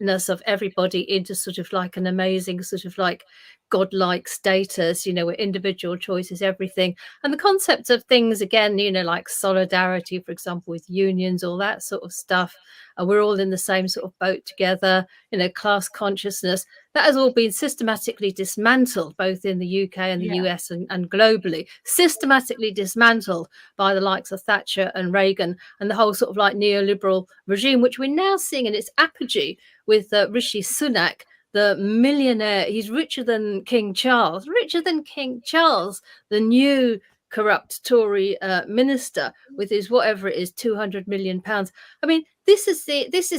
Speaker 5: of everybody into sort of like an amazing sort of like godlike status, where individual choice is everything. And the concept of things again, like solidarity, for example, with unions, all that sort of stuff, and we're all in the same sort of boat together, class consciousness, that has all been systematically dismantled both in the UK and the US and globally, systematically dismantled by the likes of Thatcher and Reagan and the whole sort of like neoliberal regime, which we're now seeing in its apogee with Rishi Sunak, the millionaire. He's richer than King Charles, the new corrupt Tory minister with his whatever it is, £200 million. I mean, this is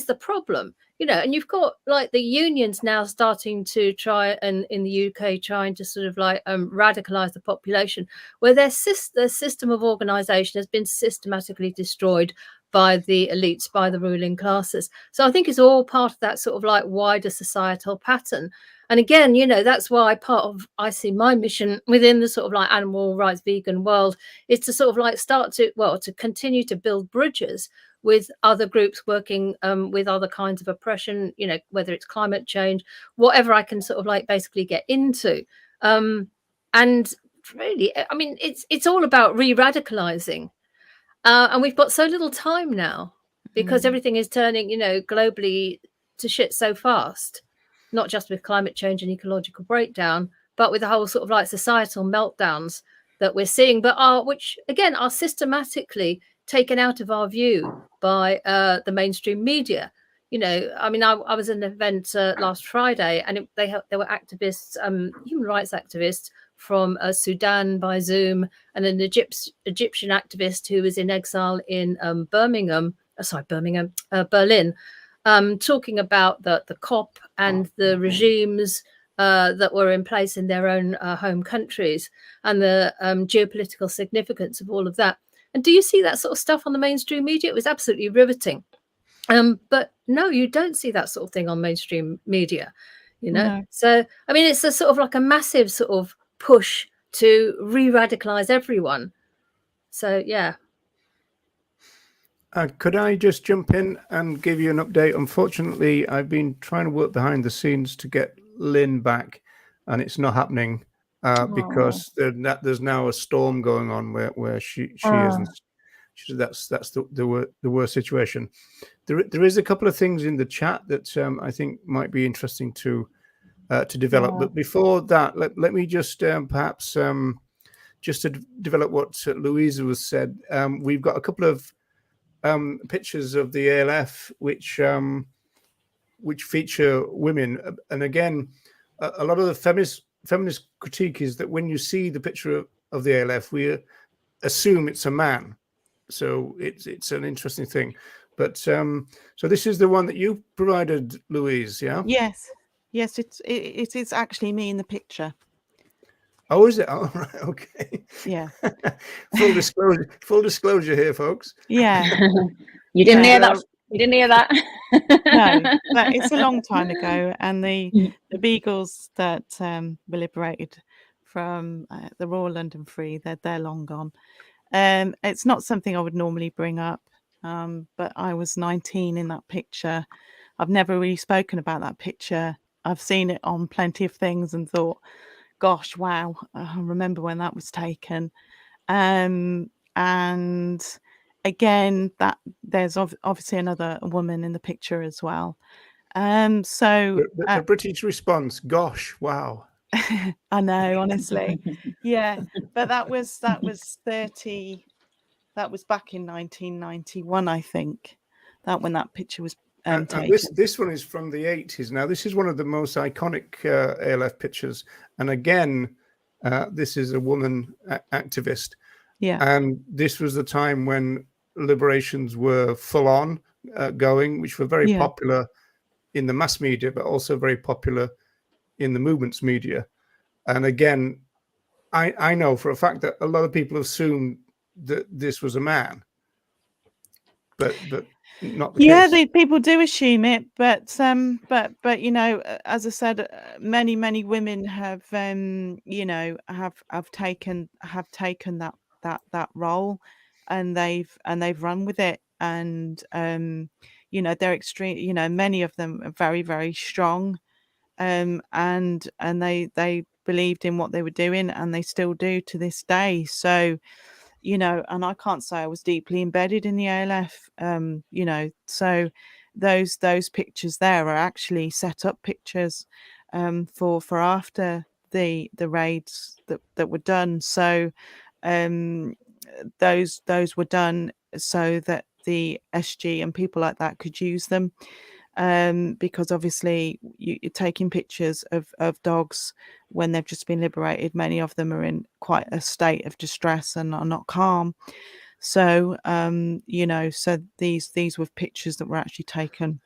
Speaker 5: the problem, and you've got like the unions now starting to try, and in the UK trying to sort of like radicalize the population, where their system of organization has been systematically destroyed by the elites, by the ruling classes. So I think it's all part of that sort of like wider societal pattern. And again, that's why I see my mission within the sort of like animal rights vegan world is to sort of like to continue to build bridges with other groups working with other kinds of oppression, whether it's climate change, whatever I can sort of like basically get into. And really, I mean, it's all about re-radicalizing. And we've got so little time now because everything is turning, globally to shit so fast, not just with climate change and ecological breakdown, but with the whole sort of like societal meltdowns that we're seeing, but which again are systematically taken out of our view by the mainstream media. I mean, I was at an event last Friday, and there were activists, human rights activists from Sudan by Zoom, and an Egyptian activist who was in exile in Berlin, talking about the COP and the regimes that were in place in their own home countries and the geopolitical significance of all of that. And do you see that sort of stuff on the mainstream media? It was absolutely riveting. But no, you don't see that sort of thing on mainstream media, No. So, I mean, it's a sort of like a massive sort of push to re-radicalize everyone. So, yeah.
Speaker 2: Could I just jump in and give you an update? Unfortunately, I've been trying to work behind the scenes to get Lynn back, and it's not happening because there's now a storm going on where she is, and that's the worst situation. There is a couple of things in the chat that I think might be interesting to develop. But before that, let me just perhaps just to develop what Louisa was said. We've got a couple of pictures of the ALF which feature women, and again, a lot of the feminist critique is that when you see the picture of the ALF, we assume it's a man, So it's an interesting thing. But so this is the one that you provided, Louise, yeah?
Speaker 3: Yes, it is actually me in the picture.
Speaker 2: Oh, is it? Oh, right, okay.
Speaker 3: Yeah.
Speaker 2: Full disclosure here, folks.
Speaker 3: Yeah.
Speaker 1: You didn't
Speaker 3: Yeah.
Speaker 1: hear that. You didn't hear that.
Speaker 3: No, but it's a long time ago, and the beagles that were liberated from the Royal London Free, they're long gone. It's not something I would normally bring up, but I was 19 in that picture. I've never really spoken about that picture. I've seen it on plenty of things and thought, gosh, wow, I remember when that was taken. And again, that there's obviously another woman in the picture as well. So
Speaker 2: the British response, gosh, wow.
Speaker 3: I know, honestly. Yeah, but that was 30. That was back in 1991, I think. That when that picture was taken.
Speaker 2: This one is from the 80s. Now, this is one of the most iconic ALF pictures. And again, this is a woman activist.
Speaker 3: Yeah.
Speaker 2: And this was the time when liberations were full on going, which were very popular in the mass media, but also very popular in the movements media. And again, I know for a fact that a lot of people assumed that this was a man, but not the case.
Speaker 3: People do assume it, but you know, as I said, many women have you know have taken that role, and they've run with it, and you know, they're extreme. You know, many of them are very strong, and they believed in what they were doing, and they still do to this day. So, you know, and I can't say I was deeply embedded in the ALF, you know, so those pictures there are actually set up pictures for after the raids that were done. So those were done so that the SG and people like that could use them, because obviously you're taking pictures of dogs when they've just been liberated. Many of them are in quite a state of distress and are not calm. So you know, so these were pictures that were actually taken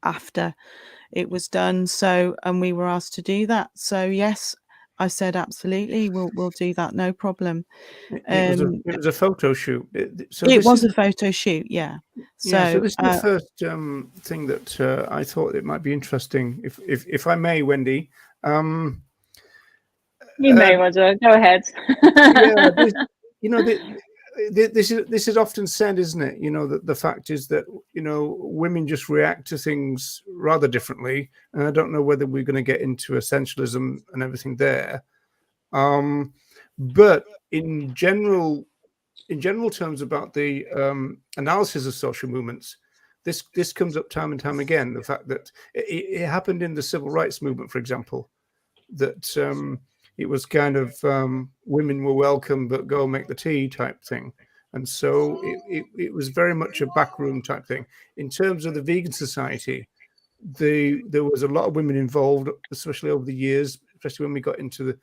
Speaker 3: after it was done. So, and we were asked to do that. So yes, I said absolutely, we'll do that, no problem.
Speaker 2: It was a photo shoot.
Speaker 3: It was a photo shoot, yeah.
Speaker 2: So this is the first thing that I thought it might be interesting, if I may, Wendy.
Speaker 1: You may, Roger. Go ahead.
Speaker 2: You know, this is often said, isn't it? You know, that the fact is that, you know, women just react to things rather differently, and I don't know whether we're going to get into essentialism and everything there. But in general terms about the analysis of social movements, this comes up time and time again. The fact that it happened in the civil rights movement, for example, that it was kind of women were welcome, but go make the tea type thing. And so it was very much a backroom type thing. In terms of the vegan society, there was a lot of women involved, especially over the years, especially when we got into the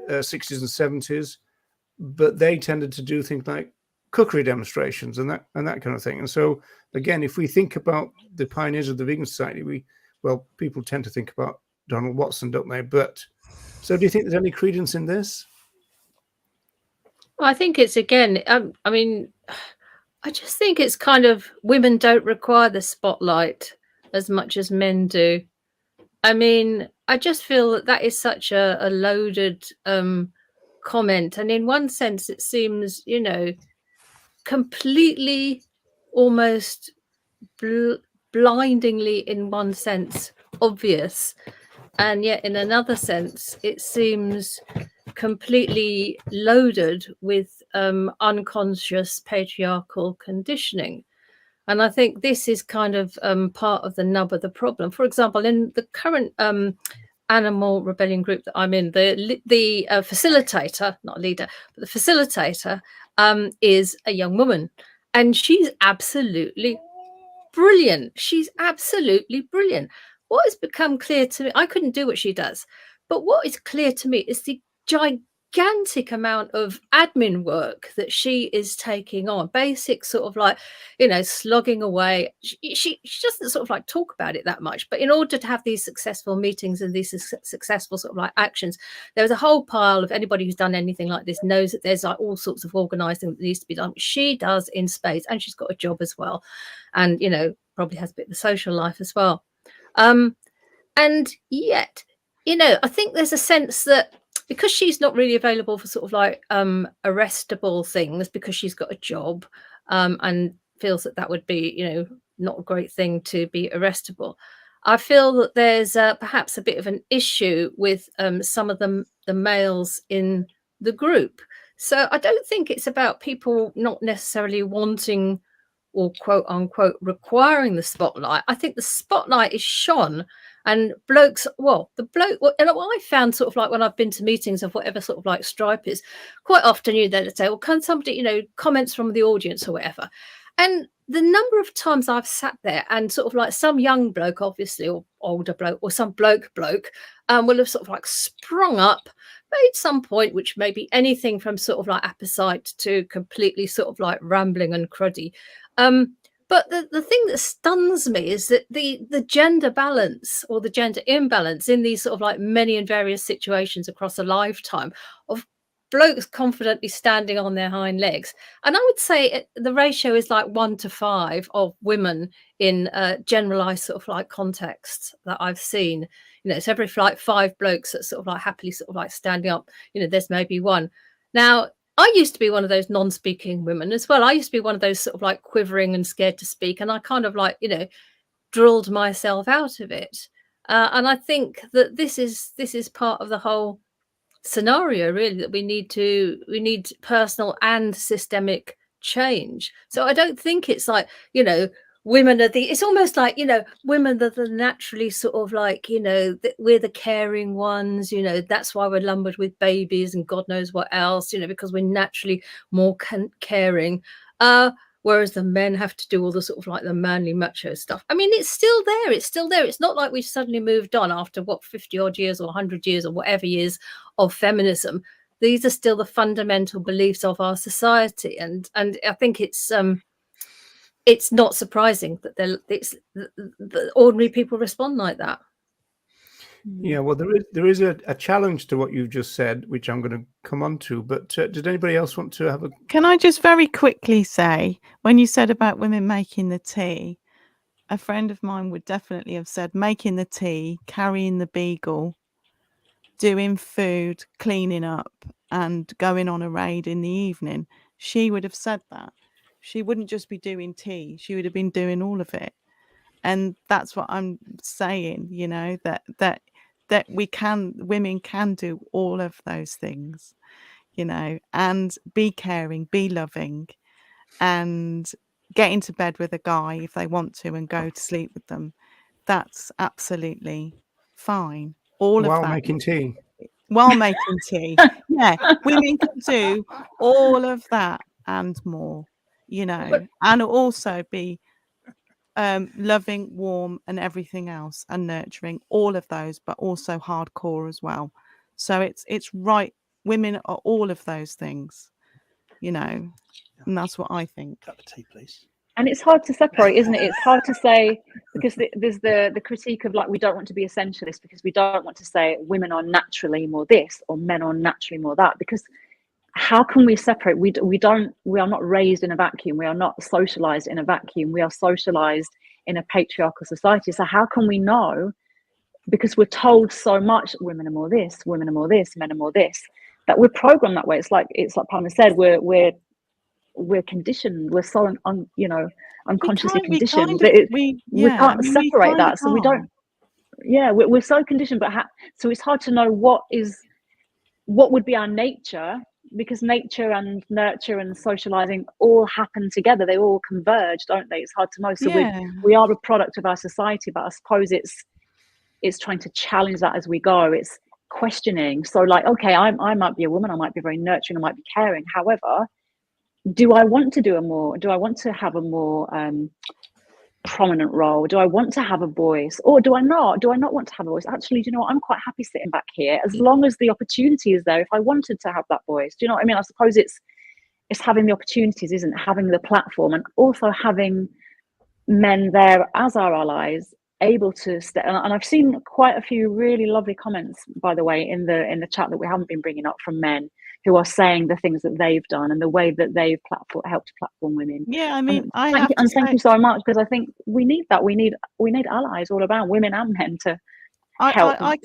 Speaker 2: 60s and 70s. But they tended to do things like cookery demonstrations and that kind of thing. And so, again, if we think about the pioneers of the vegan society, people tend to think about Donald Watson, don't they? But so, do you think there's any credence in this?
Speaker 5: Well, I think it's, again, I mean, I just think it's kind of, women don't require the spotlight as much as men do. I mean, I just feel that is such a loaded comment. And in one sense, it seems, you know, completely, almost blindingly, in one sense, obvious. And yet in another sense, it seems completely loaded with unconscious patriarchal conditioning. And I think this is kind of part of the nub of the problem. For example, in the current animal rebellion group that I'm in, the facilitator, not leader, but the facilitator is a young woman, and she's absolutely brilliant. She's absolutely brilliant. What has become clear to me, I couldn't do what she does, but what is clear to me is the gigantic amount of admin work that she is taking on, basic sort of like, you know, slogging away. She doesn't sort of like talk about it that much, but in order to have these successful meetings and these successful sort of like actions, there was a whole pile of, anybody who's done anything like this knows that there's like all sorts of organizing that needs to be done. She does in spades, and she's got a job as well, and, you know, probably has a bit of a social life as well. And yet, you know, I think there's a sense that because she's not really available for sort of like arrestable things, because she's got a job, and feels that that would be, you know, not a great thing to be arrestable. I feel that there's perhaps a bit of an issue with some of the males in the group. So I don't think it's about people not necessarily wanting or quote unquote requiring the spotlight. I think the spotlight is shone, and blokes, well, and what I found sort of like when I've been to meetings of whatever sort of like stripe is, quite often you then say, well, can somebody, you know, comments from the audience or whatever. And the number of times I've sat there and sort of like some young bloke, obviously, or older bloke, or some bloke will have sort of like sprung up, made some point, which may be anything from sort of like apposite to completely sort of like rambling and cruddy. But the thing that stuns me is that the gender balance or the gender imbalance in these sort of like many and various situations across a lifetime of blokes confidently standing on their hind legs. And I would say the ratio is like 1 to 5 of women in generalized sort of like contexts that I've seen. You know, it's every like 5 blokes that sort of like happily sort of like standing up, you know, there's maybe 1. Now, I used to be one of those non-speaking women as well. I used to be one of those sort of like quivering and scared to speak. And I kind of like, you know, drilled myself out of it. And I think that this is part of the whole scenario, really, that we need personal and systemic change. So I don't think it's like, you know, women are it's almost like, you know, women are the naturally sort of like, you know, we're the caring ones, you know, that's why we're lumbered with babies and God knows what else, you know, because we're naturally more caring, whereas the men have to do all the sort of like the manly macho stuff. I mean, it's still there. It's not like we've suddenly moved on after 50 odd years or 100 years or whatever years of feminism. These are still the fundamental beliefs of our society, and I think it's not surprising that the ordinary people respond like that.
Speaker 2: Yeah, well, there is a challenge to what you've just said, which I'm going to come on to. But did anybody else want to have a?
Speaker 3: Can I just very quickly say, when you said about women making the tea, a friend of mine would definitely have said making the tea, carrying the beagle, doing food, cleaning up, and going on a raid in the evening. She would have said that. She wouldn't just be doing tea. She would have been doing all of it. And that's what I'm saying, you know, that women can do all of those things, you know, and be caring, be loving, and get into bed with a guy if they want to and go to sleep with them. That's absolutely fine. All of that.
Speaker 2: While making tea.
Speaker 3: While making tea. Yeah, women can do all of that and more, you know, and also be loving, warm, and everything else, and nurturing, all of those, but also hardcore as well. So it's right. Women are all of those things, you know, and that's what I think.
Speaker 6: Cup of tea, please.
Speaker 1: And it's hard to separate, isn't it? It's hard to say, because there's the critique of like, we don't want to be essentialist because we don't want to say women are naturally more this or men are naturally more that, because how can we separate? We are not raised in a vacuum. We are not socialized in a vacuum. We are socialized in a patriarchal society. So how can we know? Because we're told so much, women are more this, women are more this, men are more this, that we're programmed that way. It's like Pamela said, we're conditioned. We're so unconsciously conditioned. We can't separate that. So we don't. Yeah, we're so conditioned. But so it's hard to know what would be our nature, because nature and nurture and socializing all happen together. They all converge, don't they? It's hard to know. So we are a product of our society, but I suppose it's trying to challenge that as we go. It's questioning. So like, okay, I might be a woman. I might be very nurturing. I might be caring. However, do I want to have a more prominent role? Do I want to have a voice, or do I not? Do I not want to have a voice? Actually, do you know what? I'm quite happy sitting back here as long as the opportunity is there. If I wanted to have that voice, do you know what I mean? I suppose it's having the opportunities, isn't it? Having the platform, and also having men there as our allies, able to step. And I've seen quite a few really lovely comments, by the way, in the chat that we haven't been bringing up, from men who are saying the things that they've done and the way that they've helped to platform women.
Speaker 3: Yeah, I mean,
Speaker 1: and thank you so much, because I think we need that. We need allies all around, women and men, to help.
Speaker 3: I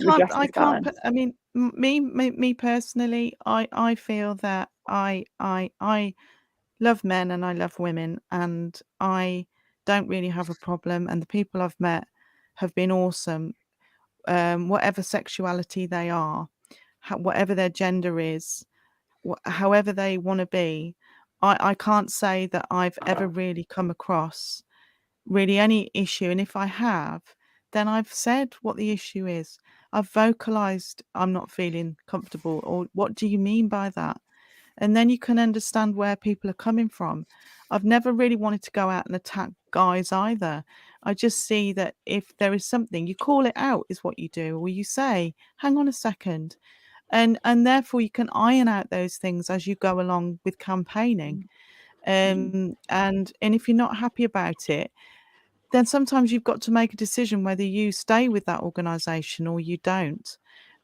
Speaker 3: can't. I mean, me personally, I feel that I love men and I love women, and I don't really have a problem. And the people I've met have been awesome, whatever sexuality they are, whatever their gender is, however they want to be. I can't say that I've ever really come across really any issue. And if I have, then I've said what the issue is. I've vocalized I'm not feeling comfortable, or what do you mean by that? And then you can understand where people are coming from. I've never really wanted to go out and attack guys either. I just see that if there is something, you call it out is what you do, or you say, hang on a second. And therefore you can iron out those things as you go along with campaigning. And if you're not happy about it, then sometimes you've got to make a decision whether you stay with that organization or you don't,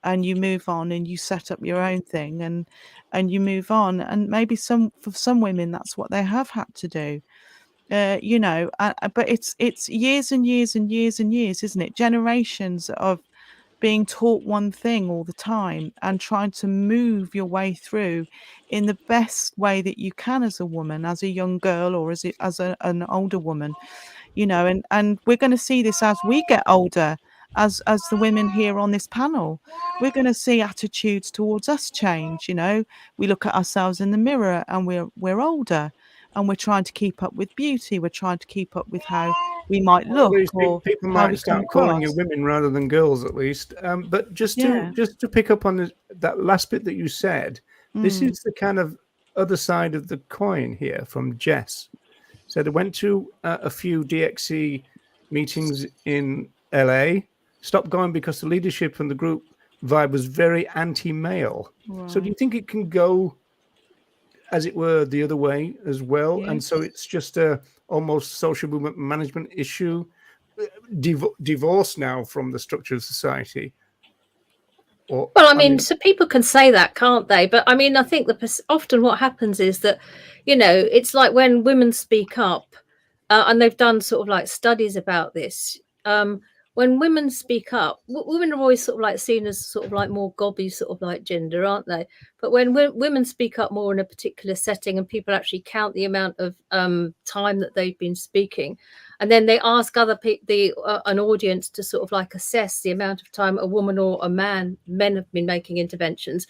Speaker 3: and you move on and you set up your own thing, and you move on. And maybe for some women that's what they have had to do, you know. But it's years and years and years and years, isn't it? Generations of being taught one thing all the time and trying to move your way through in the best way that you can as a woman, as a young girl, or as an older woman, you know. And we're going to see this as we get older, as the women here on this panel. We're going to see attitudes towards us change. You know, we look at ourselves in the mirror and we're older, and we're trying to keep up with beauty. We're trying to keep up with how we might look, or
Speaker 2: people
Speaker 3: how
Speaker 2: might
Speaker 3: we
Speaker 2: start
Speaker 3: come
Speaker 2: calling you
Speaker 3: across.
Speaker 2: women rather than girls, at least. But just to pick up on that last bit that you said, this is the kind of other side of the coin here from Jess. So they went to a few DXC meetings in LA, stopped going because the leadership and the group vibe was very anti-male. Right. So do you think it can go, as it were, the other way as well? Yes. And so it's just a almost social movement management issue, divorced now from the structure of society.
Speaker 5: Well, I mean, so people can say that, can't they? But I mean, I think often what happens is that, you know, it's like when women speak up, and they've done sort of like studies about this. When women speak up, women are always sort of like seen as sort of like more gobby sort of like gender, aren't they? But when women speak up more in a particular setting, and people actually count the amount of time that they've been speaking, and then they ask other people, an audience, to sort of like assess the amount of time a woman or a men have been making interventions.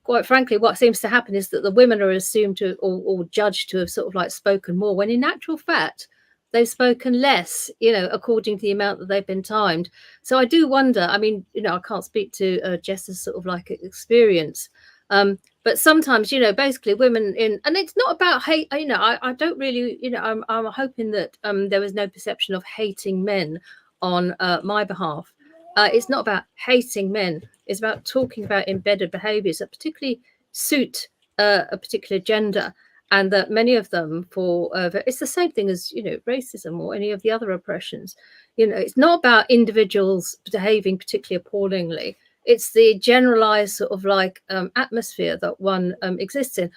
Speaker 5: Quite frankly, what seems to happen is that the women are assumed to, or judged to have sort of like spoken more, when in actual fact, they've spoken less, you know, according to the amount that they've been timed. So I do wonder, I mean, you know, I can't speak to Jess's sort of like experience, but sometimes, you know, basically women and it's not about hate, you know, I don't really, you know, I'm hoping that there was no perception of hating men on my behalf. It's not about hating men. It's about talking about embedded behaviors that particularly suit a particular gender. And that many of them, it's the same thing as, you know, racism or any of the other oppressions. You know, it's not about individuals behaving particularly appallingly. It's the generalized sort of like atmosphere that one exists in.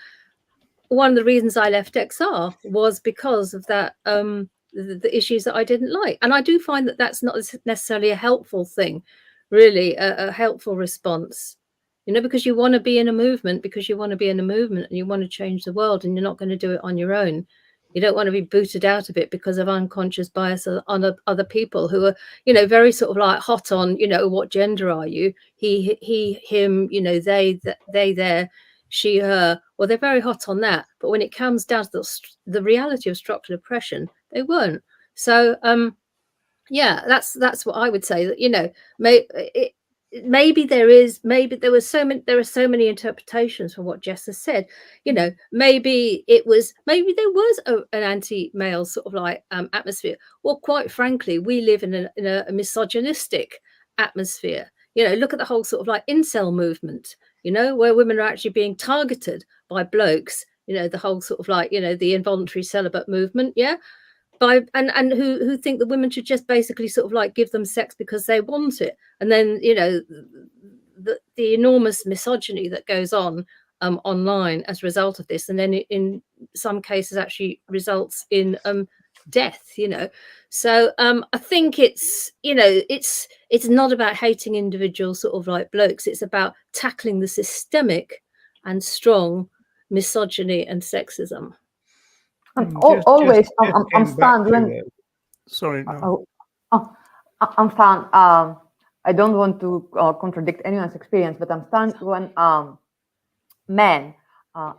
Speaker 5: One of the reasons I left XR was because of that, the issues that I didn't like. And I do find that that's not necessarily a helpful thing, really, a helpful response. You know, because you want to be in a movement, and you want to change the world, and you're not going to do it on your own. You don't want to be booted out of it because of unconscious bias on other people who are, you know, very sort of like hot on, you know, what gender are you? He, him, you know, they, there, she, her. Well, they're very hot on that. But when it comes down to the reality of structural oppression, they weren't. So, yeah, that's what I would say. That, you know, maybe there are so many interpretations from what Jess has said. You know, maybe there was an anti-male sort of like atmosphere. Well, quite frankly, we live in a misogynistic atmosphere. You know, look at the whole sort of like incel movement, you know, where women are actually being targeted by blokes, you know, the whole sort of like, you know, the involuntary celibate movement, yeah, and who think that women should just basically sort of like give them sex because they want it. And then, you know, the enormous misogyny that goes on online as a result of this, and then in some cases actually results in death, you know. So I think it's, you know, it's not about hating individual sort of like blokes. It's about tackling the systemic and strong misogyny and sexism.
Speaker 4: Always, I'm stunned when.
Speaker 2: Sorry, no.
Speaker 4: I'm stunned. I don't want to contradict anyone's experience, but I'm stunned when men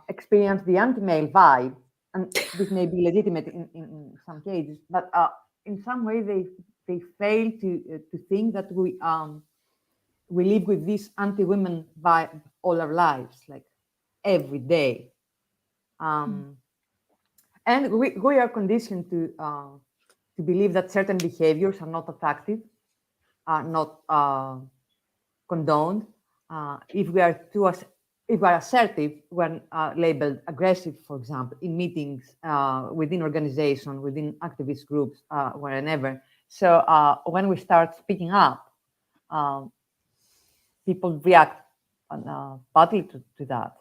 Speaker 4: experience the anti-male vibe, and this may be legitimate in some cases, but in some way they fail to think that we live with this anti-women vibe all our lives, like every day. And we are conditioned to believe that certain behaviors are not attractive, are not condoned. If we are assertive, when labeled aggressive, for example, in meetings, within organization, within activist groups, wherever. So when we start speaking up, people react partly to that.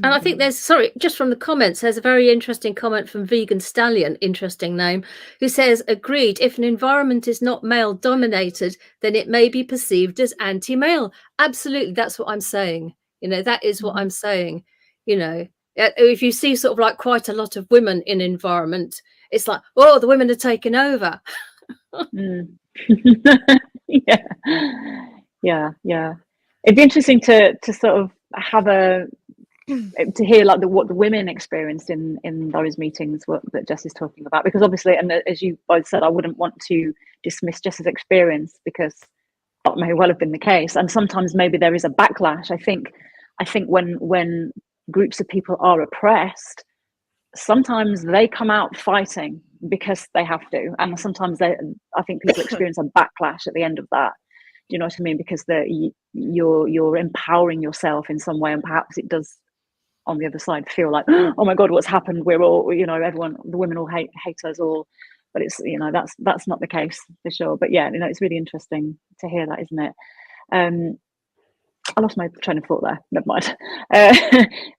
Speaker 5: And I think there's, just from the comments, there's a very interesting comment from Vegan Stallion, interesting name, who says, agreed, if an environment is not male dominated, then it may be perceived as anti-male. Absolutely. That's what I'm saying. You know, that is what I'm saying. You know, if you see sort of like quite a lot of women in environment, it's like, oh, the women are taking over.
Speaker 1: Yeah. It'd be interesting to sort of have to hear like what the women experienced in those meetings that Jess is talking about, because obviously, and as you both said, I wouldn't want to dismiss Jess's experience because that may well have been the case, and sometimes maybe there is a backlash. I think when groups of people are oppressed, sometimes they come out fighting because they have to, and sometimes I think people experience a backlash at the end of that. Do you know what I mean? Because you're empowering yourself in some way, and perhaps it does on the other side feel like, oh my God, what's happened? We're all, you know, everyone, the women all hate us all, but it's, you know, that's not the case for sure. But yeah, you know, it's really interesting to hear that, isn't it? I lost my train of thought there. Never mind.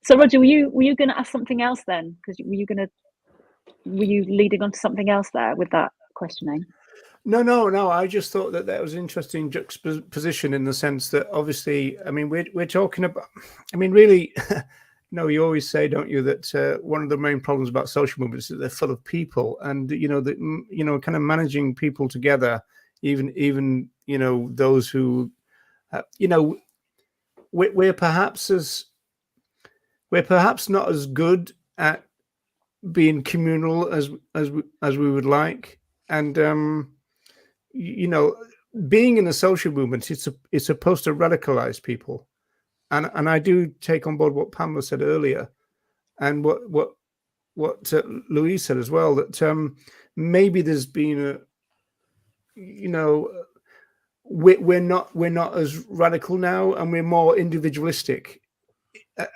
Speaker 1: So Roger, were you going to ask something else then? Because were you leading on to something else there with that questioning?
Speaker 2: No. I just thought that was an interesting juxtaposition in the sense that obviously, I mean, we're talking about, I mean, really, no, you always say, don't you, that one of the main problems about social movements is that they're full of people, and you know, kind of managing people together, even you know, those who, you know, we're perhaps not as good at being communal as we would like, and you know, being in a social movement, it's supposed to radicalize people. And I do take on board what Pamela said earlier, and what Louise said as well, that maybe there's been we're not as radical now, and we're more individualistic.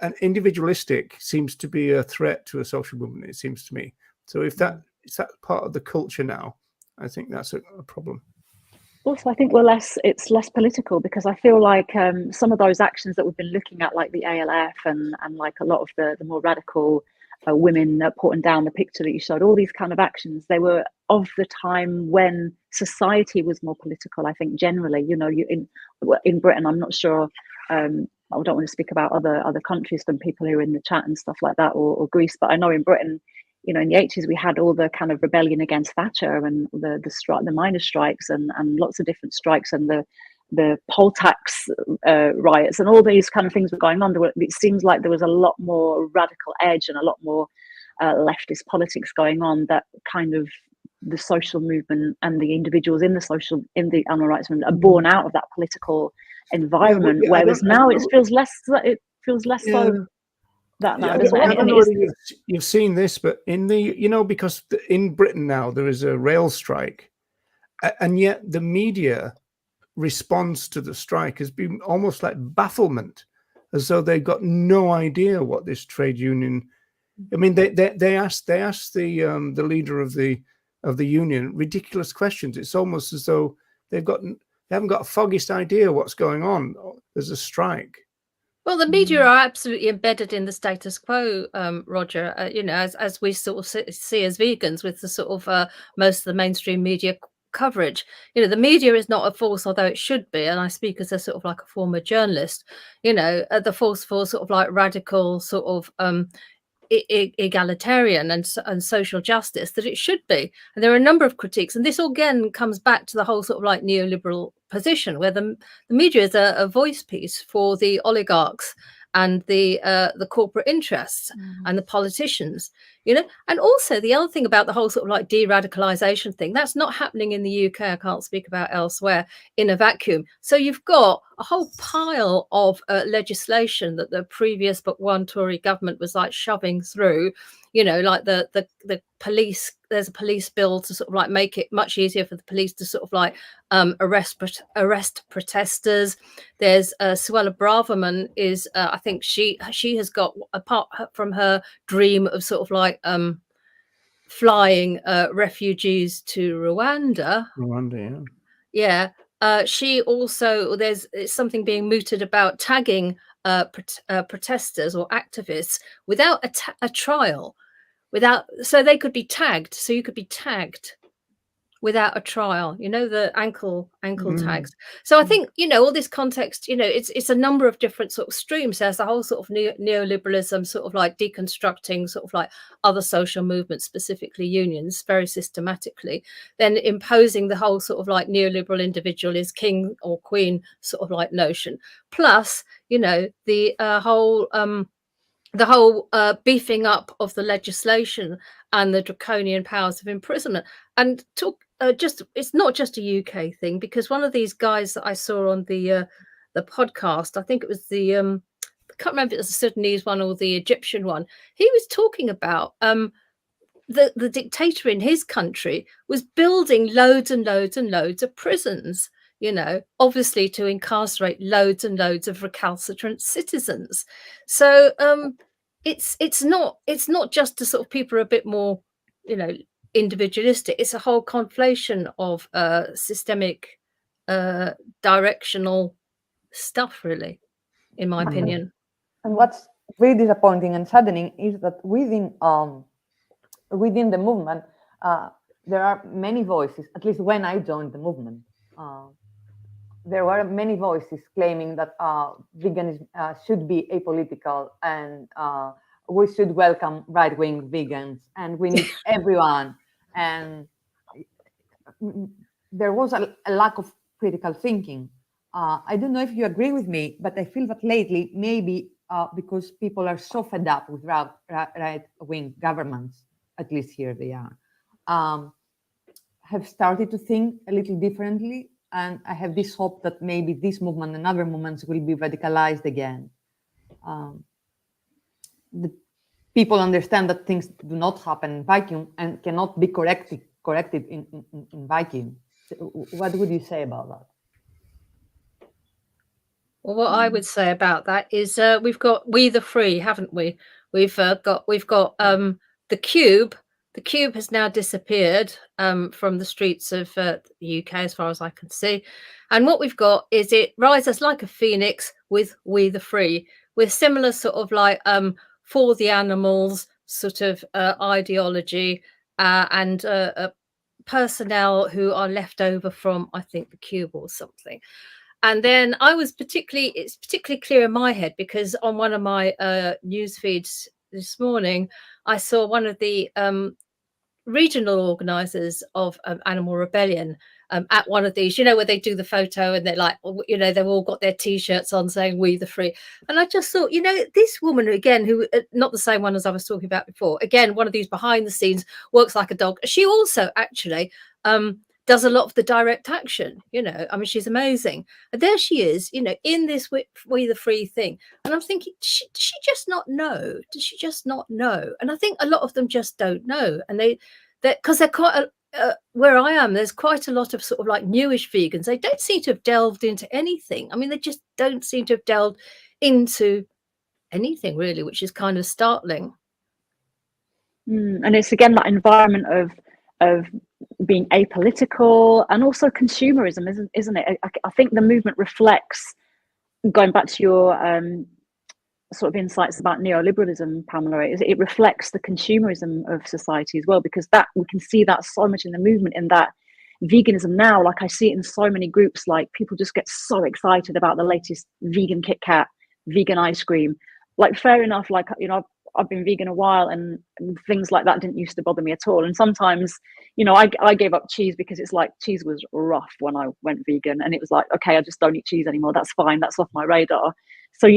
Speaker 2: And individualistic seems to be a threat to a social movement, it seems to me. So if that's part of the culture now, I think that's a problem.
Speaker 1: Also, I think it's less political, because I feel like some of those actions that we've been looking at, like the ALF and like a lot of the more radical women putting down the picture that you showed, all these kind of actions, they were of the time when society was more political. I think generally, you know, in Britain, I'm not sure, I don't want to speak about other countries from people who are in the chat and stuff like that, or Greece, but I know in Britain, you know, in the 80s, we had all the kind of rebellion against Thatcher and the miners' strikes and lots of different strikes, and the poll tax riots, and all these kind of things were going on. It seems like there was a lot more radical edge and a lot more leftist politics going on that kind of the social movement and the individuals in the animal rights movement are born out of that political environment.
Speaker 2: Yeah,
Speaker 1: whereas now it feels less so
Speaker 2: yeah.
Speaker 1: that now,
Speaker 2: I
Speaker 1: doesn't it?
Speaker 2: don't know whether you've seen this, but in the, because in Britain now there is a rail strike, and yet the media response to the strike has been almost like bafflement, as though they've got no idea what this trade union. I mean, they asked the leader of the union ridiculous questions. It's almost as though they haven't got a foggiest idea what's going on. There's a strike.
Speaker 5: Well, the media are absolutely embedded in the status quo, Roger. As we sort of see as vegans with the sort of most of the mainstream media coverage. The media is not a force, although it should be. And I speak as a sort of like a former journalist. The force for sort of like radical sort of egalitarian and social justice that it should be. And there are a number of critiques, and this again comes back to the whole sort of like neoliberal position where the media is a voice piece for the oligarchs and the corporate interests and the politicians, and also the other thing about the whole sort of like de-radicalization thing, that's not happening in the UK. I can't speak about elsewhere in a vacuum. So you've got a whole pile of legislation that the previous but one Tory government was like shoving through, like the police. There's a police bill to sort of like make it much easier for the police to sort of like arrest protesters. There's Suella Braverman is I think she has got, apart from her dream of sort of like flying refugees to Rwanda. Yeah. She also, there's something being mooted about tagging protesters or activists without a trial. So they could be tagged. So you could be tagged without a trial, the ankle tags. So I think, all this context, it's a number of different sort of streams. There's the whole sort of neoliberalism, sort of like deconstructing sort of like other social movements, specifically unions, very systematically, then imposing the whole sort of like neoliberal individual is king or queen sort of like notion. Plus, the whole beefing up of the legislation and the draconian powers of imprisonment. And it's not just a UK thing, because one of these guys that I saw on the podcast, I think it was I can't remember if it was the Sudanese one or the Egyptian one, he was talking about the dictator in his country was building loads and loads and loads of prisons, obviously to incarcerate loads and loads of recalcitrant citizens. So it's not just to sort of people are a bit more, individualistic. It's a whole conflation of systemic directional stuff, really, in my opinion.
Speaker 4: And what's very disappointing and saddening is that within the movement, there are many voices, at least when I joined the movement, there were many voices claiming that veganism should be apolitical, and we should welcome right-wing vegans, and we need everyone. And there was a lack of critical thinking. I don't know if you agree with me, but I feel that lately, maybe because people are so fed up with right-wing governments, at least here they are, have started to think a little differently. And I have this hope that maybe this movement and other movements will be radicalized again. The people understand that things do not happen in vacuum and cannot be corrected in vacuum. So what would you say about that?
Speaker 5: Well, what I would say about that is we've got We the Free, haven't we? We've got the Cube. The Cube has now disappeared from the streets of the UK, as far as I can see. And what we've got is it rises like a phoenix with We the Free, with similar sort of like for the animals sort of ideology and personnel who are left over from, I think, the Cube or something. And then it's particularly clear in my head because on one of my news feeds this morning, I saw one of the regional organisers of Animal Rebellion at one of these, you know, where they do the photo and they're like, you know, they've all got their T-shirts on saying "We the Free." And I just thought, you know, this woman again, who not the same one as I was talking about before, again, one of these behind the scenes, works like a dog. She also actually does a lot of the direct action, you know. I mean, she's amazing. And there she is, you know, in this We the Free thing. And I'm thinking, does she just not know? Does she just not know? And I think a lot of them just don't know. And because they're quite where I am, there's quite a lot of sort of like newish vegans. They don't seem to have delved into anything. I mean, they just don't seem to have delved into anything really, which is kind of startling.
Speaker 1: And it's again that environment of being apolitical and also consumerism, isn't it? I think the movement reflects, going back to your sort of insights about neoliberalism, Pamela, it reflects the consumerism of society as well, because that we can see that so much in the movement, in that veganism now, like I see it in so many groups, like people just get so excited about the latest vegan Kit Kat, vegan ice cream. Like, fair enough, like, you know, I've been vegan a while and things like that didn't used to bother me at all. And sometimes, you know, I gave up cheese because it's like cheese was rough when I went vegan, and it was like, okay, I just don't eat cheese anymore. That's fine. That's off my radar. So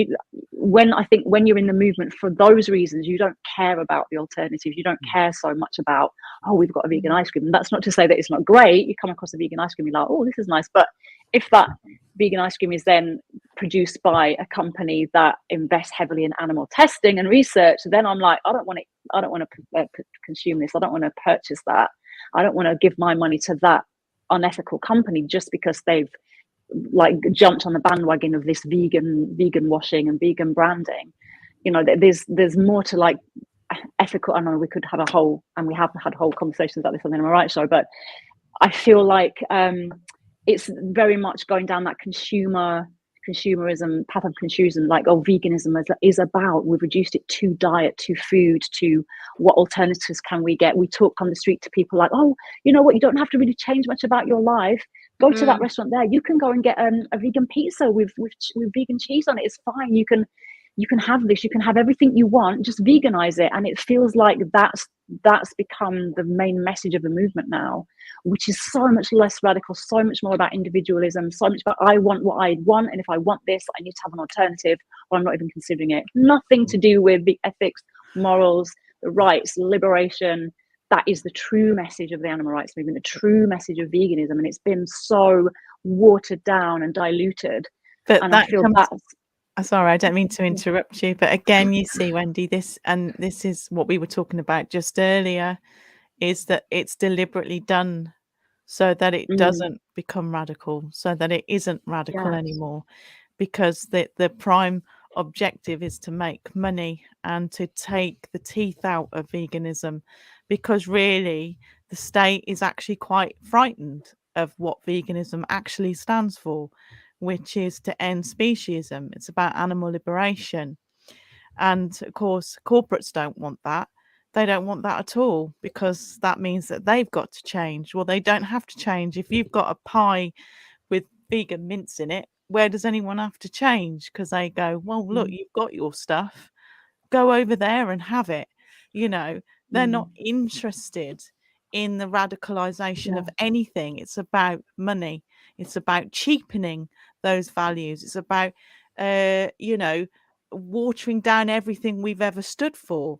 Speaker 1: when you're in the movement for those reasons, you don't care about the alternatives. You don't care so much about, oh, we've got a vegan ice cream. And that's not to say that it's not great. You come across a vegan ice cream, you're like, oh, this is nice. But if that vegan ice cream is then produced by a company that invests heavily in animal testing and research, then I'm like, I don't want to consume this. I don't want to purchase that. I don't want to give my money to that unethical company just because they've like jumped on the bandwagon of this vegan washing and vegan branding. You know, there's more to like ethical. I know we could have we have had whole conversations about this on the Am I Right show, but I feel like it's very much going down that consumerism path of consumerism, like, oh, veganism is about, we've reduced it to diet, to food, to what alternatives can we get. We talk on the street to people like, oh, you know what, you don't have to really change much about your life. Go to that restaurant there. You can go and get a vegan pizza with vegan cheese on it. It's fine. You can have this. You can have everything you want. Just veganize it. And it feels like that's become the main message of the movement now, which is so much less radical, so much more about individualism, so much about I want what I want, and if I want this, I need to have an alternative, or I'm not even considering it. Nothing to do with the ethics, morals, the rights, liberation. That is the true message of the animal rights movement, the true message of veganism, and it's been so watered down and diluted.
Speaker 3: But
Speaker 1: and
Speaker 3: that
Speaker 1: I feel
Speaker 3: sorry, I don't mean to interrupt you, but again, you see, Wendy, this is what we were talking about just earlier, is that it's deliberately done so that it doesn't become radical, so that it isn't radical anymore, because the prime objective is to make money and to take the teeth out of veganism, because really the state is actually quite frightened of what veganism actually stands for, which is to end speciesism. It's about animal liberation. And of course, corporates don't want that. They don't want that at all, because that means that they've got to change. Well, they don't have to change. If you've got a pie with vegan mince in it, where does anyone have to change? Because they go, well, look, you've got your stuff. Go over there and have it. You know, they're not interested in the radicalization of anything. It's about money. It's about cheapening those values. It's about, you know, watering down everything we've ever stood for.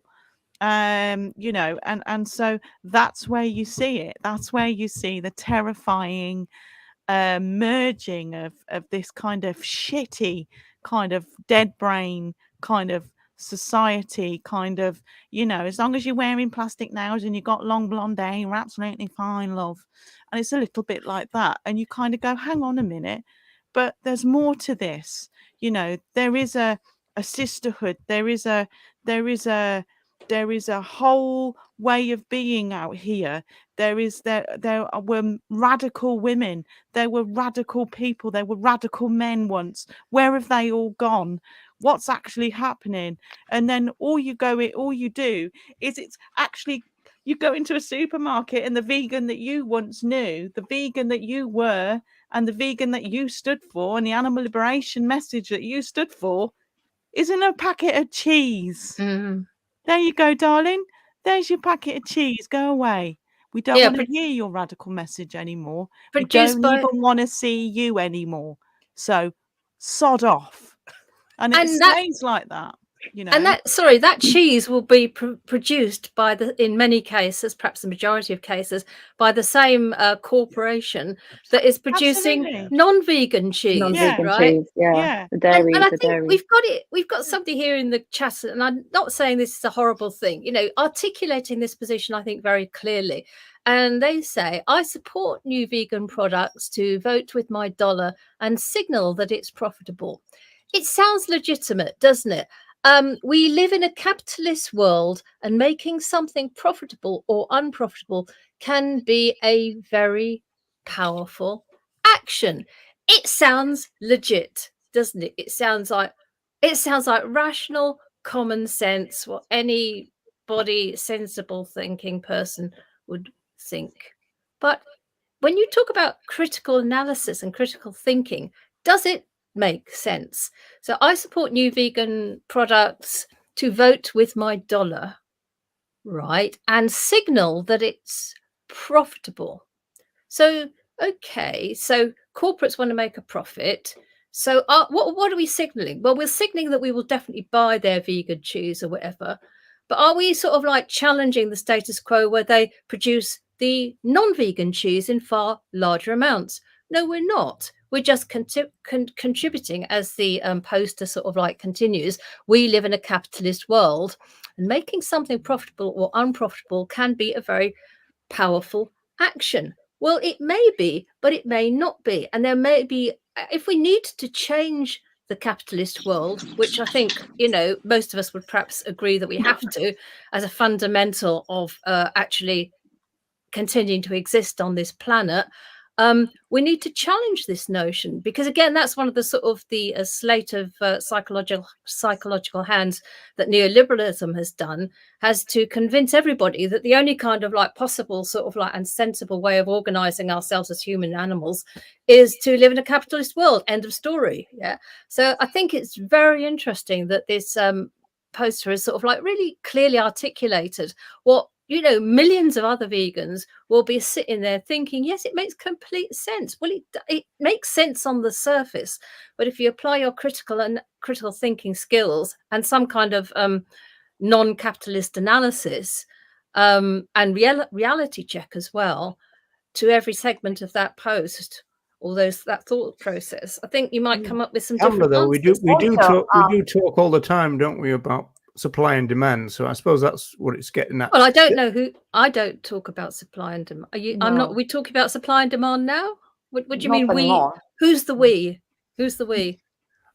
Speaker 3: You know, and so that's where you see it. That's where you see the terrifying merging of this kind of shitty, kind of dead brain, kind of society, kind of, you know, as long as you're wearing plastic nails and you've got long blonde hair, you're absolutely fine, love. And it's a little bit like that. And you kind of go, hang on a minute, but there's more to this. You know, there is a sisterhood. There is a whole way of being out here. There were radical women. There were radical people. There were radical men once. Where have they all gone? What's actually happening? And then all you do is it's actually, you go into a supermarket and the vegan that you once knew, the vegan that you were, and the vegan that you stood for, and the animal liberation message that you stood for, is in a packet of cheese. There you go, darling. There's your packet of cheese. Go away. We don't want to hear your radical message anymore. We don't even want to see you anymore. So sod off. And it stays like that. You know,
Speaker 5: and that cheese will be produced by in many cases, perhaps the majority of cases, by the same corporation that is producing non-vegan cheese.
Speaker 1: Non-vegan
Speaker 5: right?
Speaker 1: cheese, the dairy.
Speaker 5: And I think we've got somebody here in the chat, and I'm not saying this is a horrible thing, you know, articulating this position, I think, very clearly. And they say, I support new vegan products to vote with my dollar and signal that it's profitable. It sounds legitimate, doesn't it? We live in a capitalist world, and making something profitable or unprofitable can be a very powerful action. It sounds legit, doesn't it? It sounds like rational common sense, what anybody sensible thinking person would think. But when you talk about critical analysis and critical thinking, does it make sense? So I support new vegan products to vote with my dollar, right, and signal that it's profitable. So okay, so corporates want to make a profit. So what are we signaling? Well, we're signaling that we will definitely buy their vegan cheese or whatever. But are we sort of like challenging the status quo where they produce the non-vegan cheese in far larger amounts? No, we're not. We're just contributing, as the poster sort of like continues. We live in a capitalist world, and making something profitable or unprofitable can be a very powerful action. Well, it may be, but it may not be. And there may be, if we need to change the capitalist world, which I think, you know, most of us would perhaps agree that we have to, as a fundamental of actually continuing to exist on this planet, we need to challenge this notion, because again, that's one of the sort of the slate of psychological hands that neoliberalism has done, has to convince everybody that the only kind of like possible sort of like and sensible way of organizing ourselves as human animals is to live in a capitalist world. End of story. Yeah. So I think it's very interesting that this poster is sort of like really clearly articulated what, you know, millions of other vegans will be sitting there thinking, yes, it makes complete sense. Well, it makes sense on the surface, but if you apply your critical thinking skills and some kind of non-capitalist analysis and reality check as well to every segment of that post, or that thought process, I think you might come up with some different answers.
Speaker 2: We do talk all the time, don't we, about supply and demand? So I suppose that's what it's getting at.
Speaker 5: Well, I don't talk about supply and demand. Are we talking about supply and demand now? What do you mean we? Who's the we? Who's the we?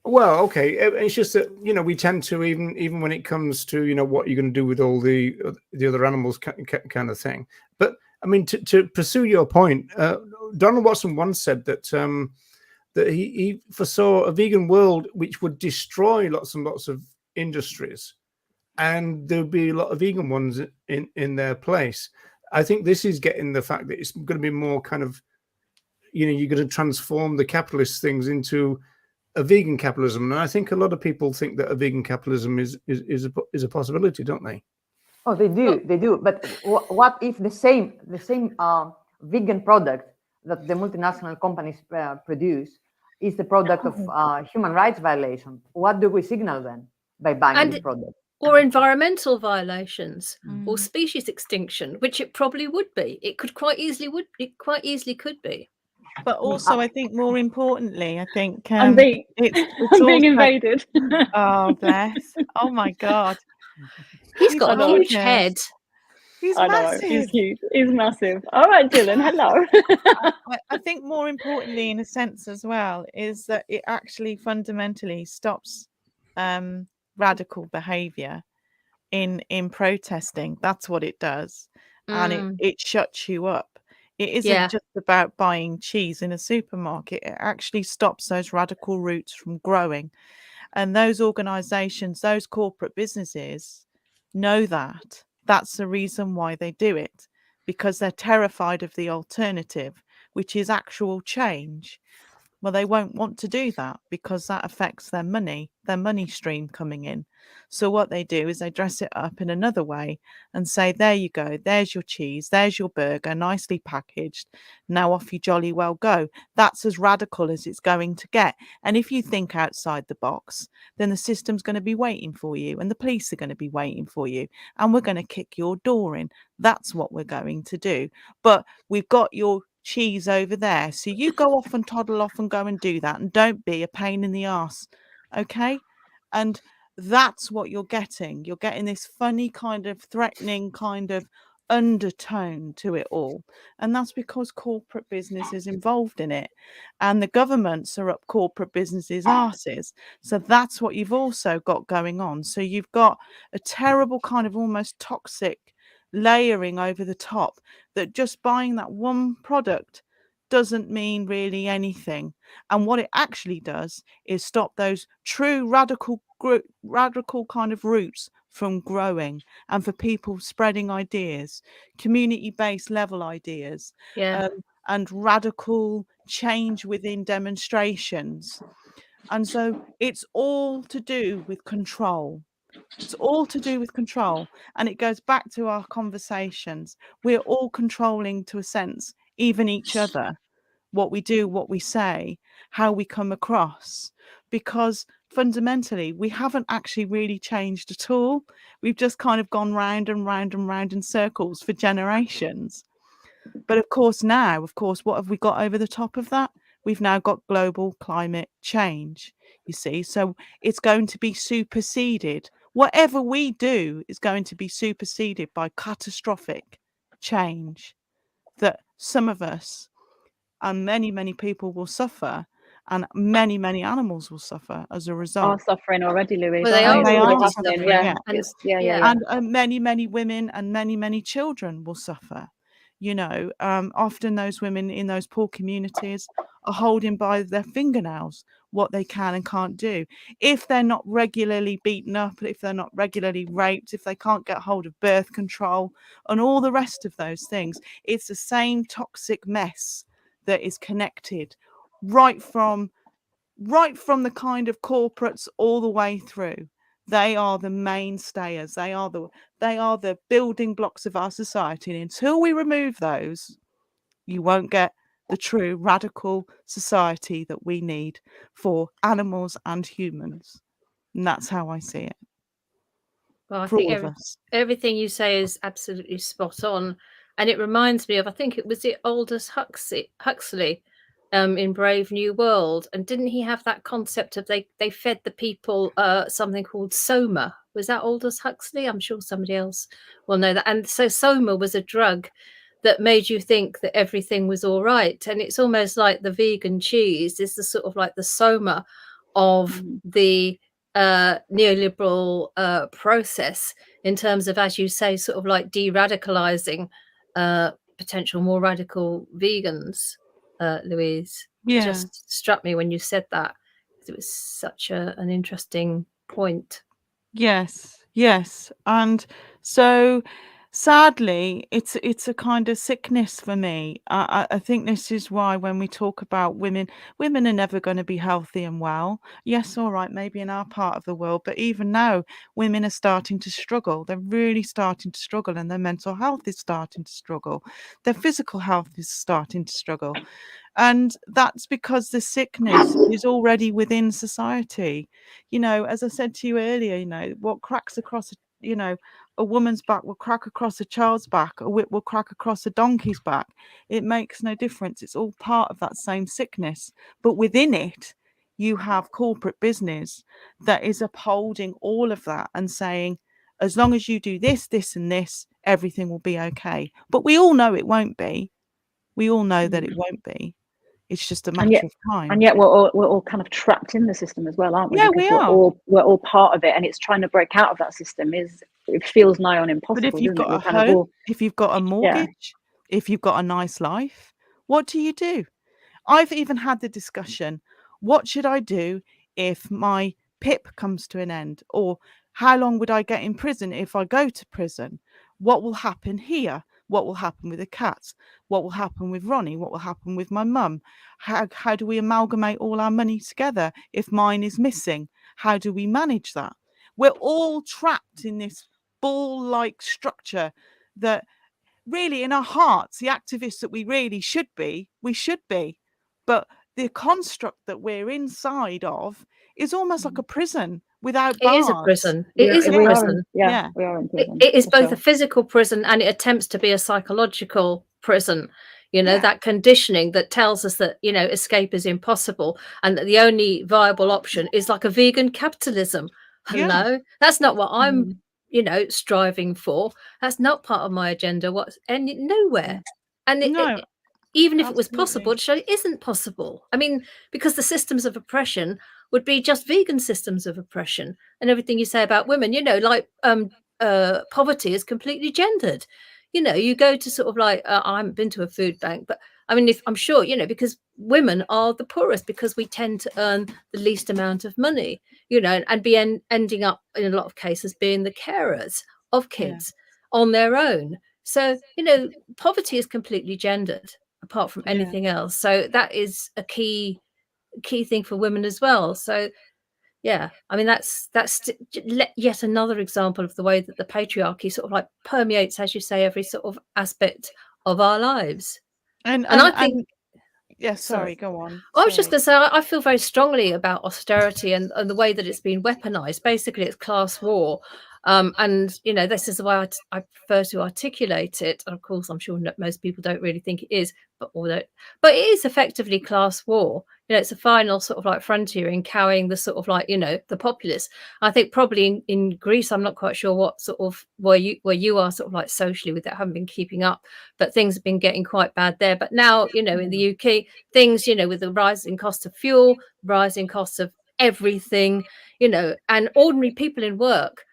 Speaker 2: Well, okay, it's just that, you know, we tend to, even when it comes to, you know, what you're going to do with all the other animals kind of thing. But I mean, to pursue your point, Donald Watson once said that that he foresaw a vegan world which would destroy lots and lots of industries, and there'll be a lot of vegan ones in their place. I think this is getting the fact that it's going to be more kind of, you know, you're going to transform the capitalist things into a vegan capitalism, and I think a lot of people think that a vegan capitalism is a possibility, don't they?
Speaker 4: Oh, they do. But what if the same vegan product that the multinational companies produce is the product of human rights violation? What do we signal then by buying this product?
Speaker 5: Or environmental violations or species extinction, which it probably would be. It quite easily could be.
Speaker 3: But also, I think more importantly, I think
Speaker 1: I'm being invaded.
Speaker 3: Oh, bless. Oh my God.
Speaker 5: He's got a huge head.
Speaker 3: He's massive.
Speaker 1: He's huge. He's massive. All right, Dylan, hello.
Speaker 3: I think more importantly, in a sense as well, is that it actually fundamentally stops radical behavior in protesting. That's what it does. And it shuts you up. It isn't just about buying cheese in a supermarket. It actually stops those radical roots from growing. And those organizations, those corporate businesses know that. That's the reason why they do it, because they're terrified of the alternative, which is actual change. Well, they won't want to do that because that affects their money stream coming in. So what they do is they dress it up in another way and say, there you go, there's your cheese, there's your burger, nicely packaged. Now off you jolly well go. That's as radical as it's going to get. And if you think outside the box, then the system's going to be waiting for you and the police are going to be waiting for you and we're going to kick your door in. That's what we're going to do. But we've got your cheese over there, so you go off and toddle off and go and do that, and don't be a pain in the ass, okay? And that's what you're getting. You're getting this funny kind of threatening kind of undertone to it all, and that's because corporate business is involved in it, and the governments are up corporate businesses' arses. So that's what you've also got going on. So you've got a terrible kind of almost toxic layering over the top, that just buying that one product doesn't mean really anything. And what it actually does is stop those true radical kind of roots from growing, and for people spreading ideas, community-based level ideas, and radical change within demonstrations. And so it's all to do with control. It's all to do with control. And it goes back to our conversations. We're all controlling, to a sense, even each other, what we do, what we say, how we come across, because fundamentally we haven't actually really changed at all. We've just kind of gone round and round and round in circles for generations. But of course, what have we got over the top of that? We've now got global climate change, you see. So it's going to be superseded. Whatever we do is going to be superseded by catastrophic change that some of us and many, many people will suffer, and many, many animals will suffer as a result.
Speaker 1: Are suffering already, Louise.
Speaker 5: Well, they are already
Speaker 1: suffering.
Speaker 5: Yeah.
Speaker 3: And many, many women and many, many children will suffer. You know, often those women in those poor communities are holding by their fingernails what they can and can't do. If they're not regularly beaten up, if they're not regularly raped, if they can't get hold of birth control and all the rest of those things, it's the same toxic mess that is connected right from the kind of corporates all the way through. They are the mainstayers. They are the building blocks of our society. And until we remove those, you won't get the true radical society that we need for animals and humans. And that's how I see it.
Speaker 5: Well, I think everything you say is absolutely spot on. And it reminds me of, I think it was the Aldous Huxley in Brave New World. And didn't he have that concept of they fed the people something called soma? Was that Aldous Huxley? I'm sure somebody else will know that. And so soma was a drug that made you think that everything was all right. And it's almost like the vegan cheese is the sort of like the soma of the neoliberal process, in terms of, as you say, sort of like de-radicalizing potential more radical vegans. Louise, it just struck me when you said that, because it was such an interesting point. Yes. And so sadly, it's a kind of sickness for me. I think this is why when we talk about women are never going to be healthy and well. Yes, all right, maybe in our part of the world, but even now, women are starting to struggle. They're really starting to struggle, and their mental health is starting to struggle. Their physical health is starting to struggle. And that's because the sickness is already within society. You know, as I said to you earlier, you know, what cracks across, you know, a woman's back will crack across a child's back, a whip will crack across a donkey's back. It makes no difference. It's all part of that same sickness. But within it, you have corporate business that is upholding all of that and saying, as long as you do this, this, and this, everything will be okay. But we all know it won't be. We all know that it won't be. It's just a matter of time.
Speaker 1: And yet we're all kind of trapped in the system as well, aren't we?
Speaker 3: Yeah,
Speaker 1: because
Speaker 3: we are.
Speaker 1: We're all part of it, and it's trying to break out of that system. It feels nigh on impossible.
Speaker 3: But if you've got
Speaker 1: a
Speaker 3: home, if you've got a mortgage, if you've got a nice life, what do you do? I've even had the discussion, what should I do if my PIP comes to an end? Or how long would I get in prison if I go to prison? What will happen here? What will happen with the cats? What will happen with Ronnie? What will happen with my mum? How do we amalgamate all our money together if mine is missing? How do we manage that? We're all trapped in this ball-like structure that really, in our hearts, the activists that we really should be, we should be. But the construct that we're inside of is almost like a prison without
Speaker 5: It is a
Speaker 3: bars.
Speaker 5: prison. It is a
Speaker 1: we are
Speaker 5: prison.
Speaker 1: we are in prison.
Speaker 5: It is
Speaker 1: for
Speaker 5: both
Speaker 1: sure.
Speaker 5: a physical prison and it attempts to be a psychological prison. You know,
Speaker 3: Yeah.
Speaker 5: that conditioning that tells us that, you know, escape is impossible and that the only viable option is like a vegan capitalism. Hello? That's not what I'm, you know, striving for. That's not part of my agenda. Nowhere. And even if it was possible, it isn't possible. I mean, because the systems of oppression would be just vegan systems of oppression, and everything you say about women, you know, like poverty is completely gendered. You know, you go to sort of like I haven't been to a food bank, but I mean, if I'm sure, you know, because women are the poorest because we tend to earn the least amount of money, you know, and be ending up in a lot of cases being the carers of kids on their own. So, you know, poverty is completely gendered apart from anything else. So that is a key thing for women as well. So yeah, I mean that's yet another example of the way that the patriarchy sort of like permeates, as you say, every sort of aspect of our lives. And I think
Speaker 3: sorry, go on.
Speaker 5: I was just going to say, I feel very strongly about austerity and the way that it's been weaponized. Basically, it's class war. And, you know, this is the way I prefer to articulate it. And of course, I'm sure most people don't really think it is, but it is effectively class war. You know, it's a final sort of like frontier in cowing the sort of like, you know, the populace. I think probably in Greece, I'm not quite sure what sort of where you are sort of like socially with that. I haven't been keeping up, but things have been getting quite bad there. But now, you know, in the UK, things, you know, with the rising cost of fuel, rising costs of everything, you know, and ordinary people in work,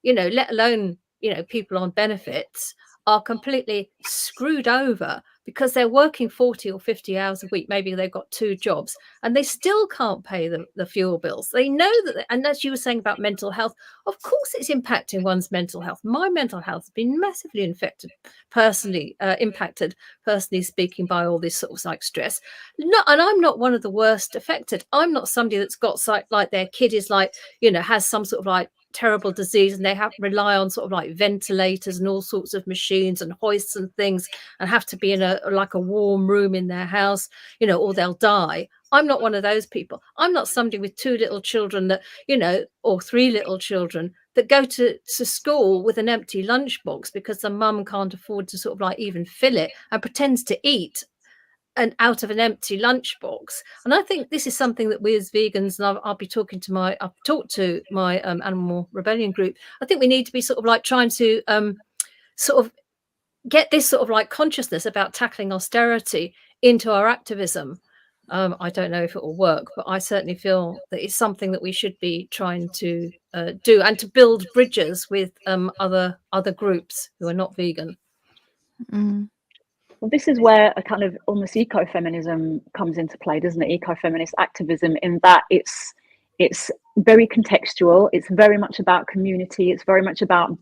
Speaker 5: you know, let alone, you know, people on benefits are completely screwed over because they're working 40 or 50 hours a week. Maybe they've got 2 jobs and they still can't pay the fuel bills. They know that, and as you were saying about mental health, of course it's impacting one's mental health. My mental health has been massively impacted personally speaking, by all this sort of like stress. And I'm not one of the worst affected. I'm not somebody that's got like their kid is like, you know, has some sort of like terrible disease and they have to rely on sort of like ventilators and all sorts of machines and hoists and things and have to be in a warm room in their house, you know, or they'll die. I'm not one of those people. I'm not somebody with 2 little children that, you know, or 3 little children that go to school with an empty lunchbox because the mum can't afford to sort of like even fill it and pretends to eat and out of an empty lunchbox. And I think this is something that we as vegans, and I've talked to my Animal Rebellion group. I think we need to be sort of like trying to sort of get this sort of like consciousness about tackling austerity into our activism. I don't know if it will work, but I certainly feel that it's something that we should be trying to do and to build bridges with other groups who are not vegan.
Speaker 1: Well, this is where a kind of almost ecofeminism comes into play, doesn't it? Ecofeminist activism, in that it's very contextual. It's very much about community. It's very much about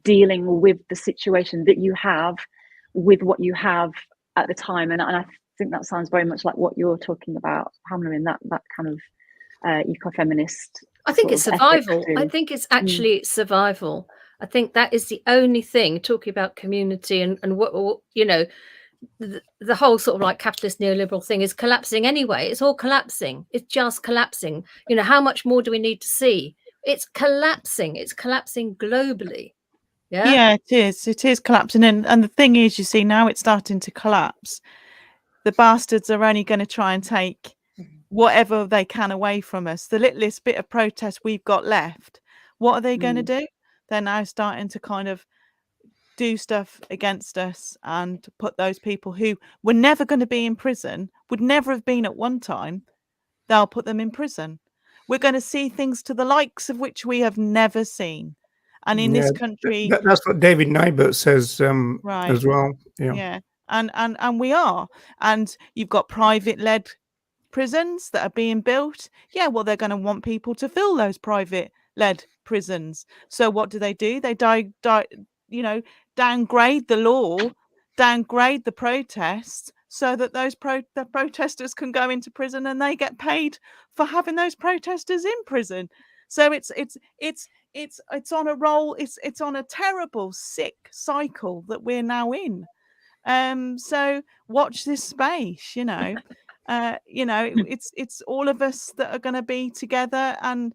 Speaker 1: dealing with the situation that you have with what you have at the time. And I think that sounds very much like what you're talking about, Pamela, in that kind of ecofeminist.
Speaker 5: I think it's survival. I think it's actually survival. I think that is the only thing, talking about community and what, you know, the whole sort of like capitalist neoliberal thing is collapsing anyway. It's all collapsing. It's just collapsing. You know, how much more do we need to see? It's collapsing. It's collapsing globally.
Speaker 3: Yeah, it is. It is collapsing. And the thing is, you see, now it's starting to collapse. The bastards are only going to try and take whatever they can away from us. The littlest bit of protest we've got left, what are they going to do? They're now starting to kind of do stuff against us and put those people who were never going to be in prison, would never have been at one time, they'll put them in prison. We're going to see things to the likes of which we have never seen. And in this country...
Speaker 2: That's what David Nybert says as well.
Speaker 3: Yeah. And we are. And you've got private-led prisons that are being built. Yeah, well, they're going to want people to fill those private-led prisons. So what do? They downgrade the law downgrade the protests so that those the protesters can go into prison and they get paid for having those protesters in prison. So it's on a roll. It's on a terrible, sick cycle that we're now in. So watch this space, it's all of us that are going to be together, and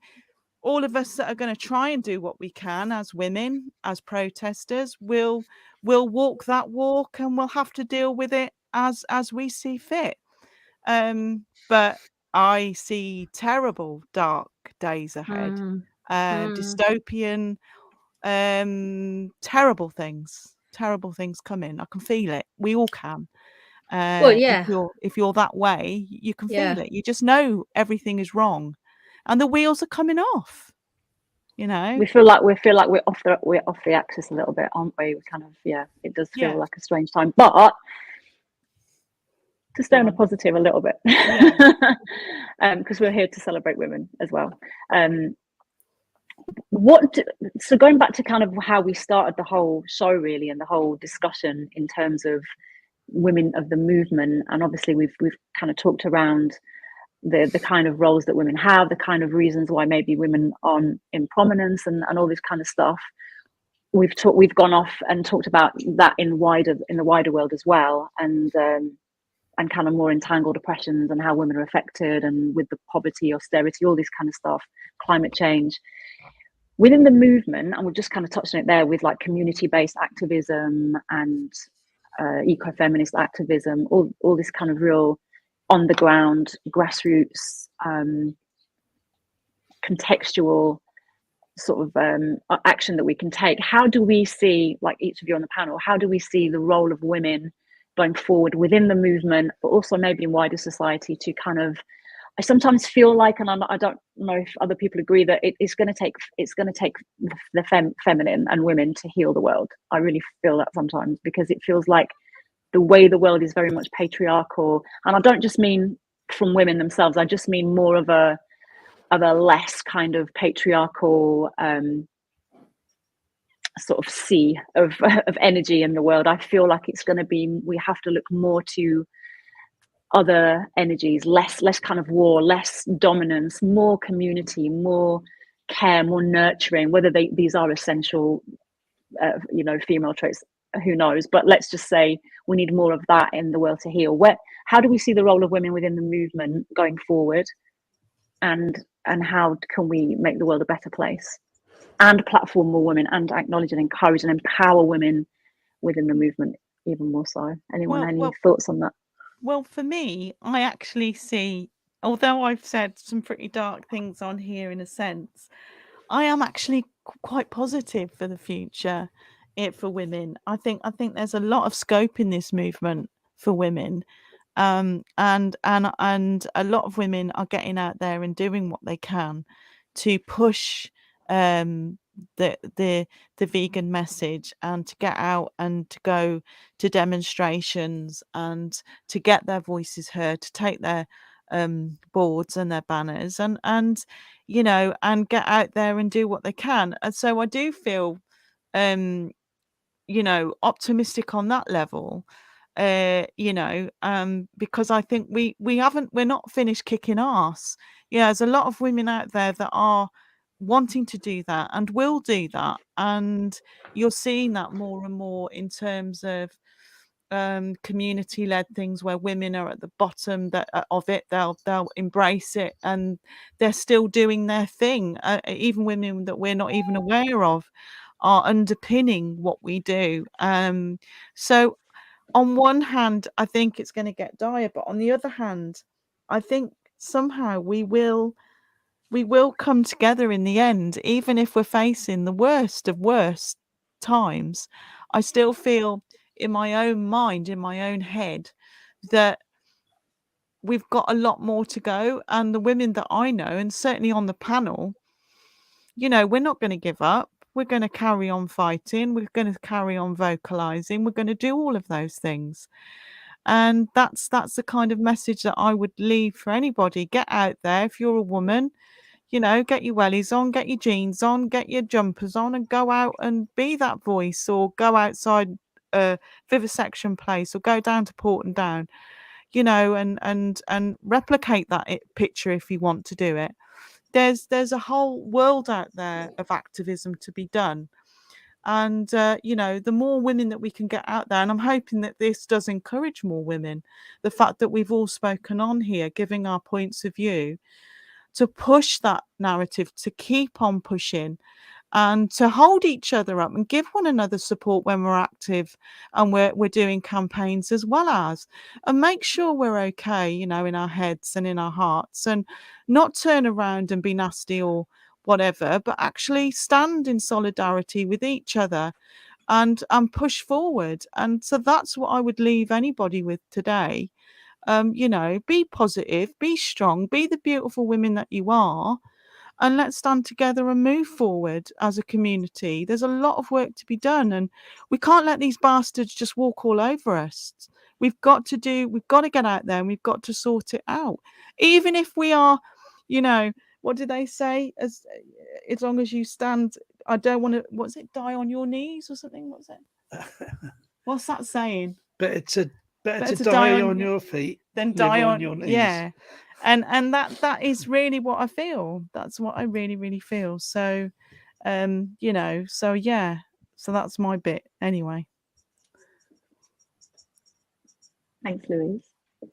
Speaker 3: all of us that are going to try and do what we can as women, as protesters. We'll walk that walk, and we'll have to deal with it as we see fit. But I see terrible, dark days ahead. Dystopian, terrible things coming. I can feel it. We all can.
Speaker 5: Well, yeah.
Speaker 3: If you're that way, you can
Speaker 5: Yeah.
Speaker 3: feel it. You just know everything is wrong, and the wheels are coming off.
Speaker 1: We feel like we're off the axis a little bit, aren't we? We kind of, it does feel like a strange time, but to stay on a positive a little bit, because we're here to celebrate women as well. So going back to kind of how we started the whole show, really, and the whole discussion in terms of women of the movement, and obviously we've kind of talked around the kind of roles that women have, the kind of reasons why maybe women aren't in prominence, and all this kind of stuff. We've gone off and talked about that in the wider world as well, and kind of more entangled oppressions and how women are affected, and with the poverty, austerity, all this kind of stuff, climate change. Within the movement, and we've just kind of touched on it there with like community-based activism and eco-feminist activism, all this kind of real on the ground, grassroots, contextual sort of action that we can take. How do we see, like each of you on the panel, how do we see the role of women going forward within the movement, but also maybe in wider society, to kind of, I sometimes feel like, and I don't know if other people agree, that it's going to take the feminine and women to heal the world. I really feel that sometimes, because it feels like the way the world is very much patriarchal, and I don't just mean from women themselves. I just mean more of a less kind of patriarchal sort of sea of energy in the world. I feel like it's going to be, we have to look more to other energies, less kind of war, less dominance, more community, more care, more nurturing. Whether these are essential, female traits, who knows? But let's just say we need more of that in the world to heal. How do we see the role of women within the movement going forward, and how can we make the world a better place, and platform more women, and acknowledge and encourage and empower women within the movement even more so? Anyone, any thoughts on that?
Speaker 3: Well, for me, I actually see, although I've said some pretty dark things on here in a sense, I am actually quite positive for the future for women. I think there's a lot of scope in this movement for women, and a lot of women are getting out there and doing what they can to push the vegan message, and to get out and to go to demonstrations and to get their voices heard, to take their boards and their banners and get out there and do what they can. And so I do feel optimistic on that level, because I think we're not finished kicking ass. There's a lot of women out there that are wanting to do that and will do that, and you're seeing that more and more in terms of community-led things where women are at the bottom of it. They'll embrace it, and they're still doing their thing. Even women that we're not even aware of are underpinning what we do. So on one hand, I think it's going to get dire, but on the other hand, I think somehow we will come together in the end, even if we're facing the worst of worst times. I still feel in my own mind, in my own head, that we've got a lot more to go. And the women that I know, and certainly on the panel, we're not going to give up. We're going to carry on fighting. We're going to carry on vocalizing. We're going to do all of those things. And that's the kind of message that I would leave for anybody. Get out there. If you're a woman, get your wellies on, get your jeans on, get your jumpers on, and go out and be that voice, or go outside a vivisection place, or go down to Porton Down, you know, and replicate that picture if you want to do it. There's a whole world out there of activism to be done. And, you know, the more women that we can get out there, and I'm hoping that this does encourage more women, the fact that we've all spoken on here, giving our points of view, to push that narrative, to keep on pushing, and to hold each other up and give one another support when we're active and we're doing campaigns as well as, and make sure we're okay, you know, in our heads and in our hearts, and not turn around and be nasty or whatever, but actually stand in solidarity with each other and push forward. And so that's what I would leave anybody with today. You know, be positive, be strong, be the beautiful women that you are, and let's stand together and move forward as a community. There's a lot of work to be done, and we can't let these bastards just walk all over us. We've got to get out there, and we've got to sort it out. Even if we are, you know, what do they say? As long as you stand, I don't want to, what's it, die on your knees or something? What's it? What's that saying?
Speaker 6: Better to die on your feet
Speaker 3: than die on
Speaker 6: your knees.
Speaker 3: Yeah. And that is really what I feel. That's what I really, really feel. So, you know, so yeah. So that's my bit anyway.
Speaker 1: Thanks, Louise.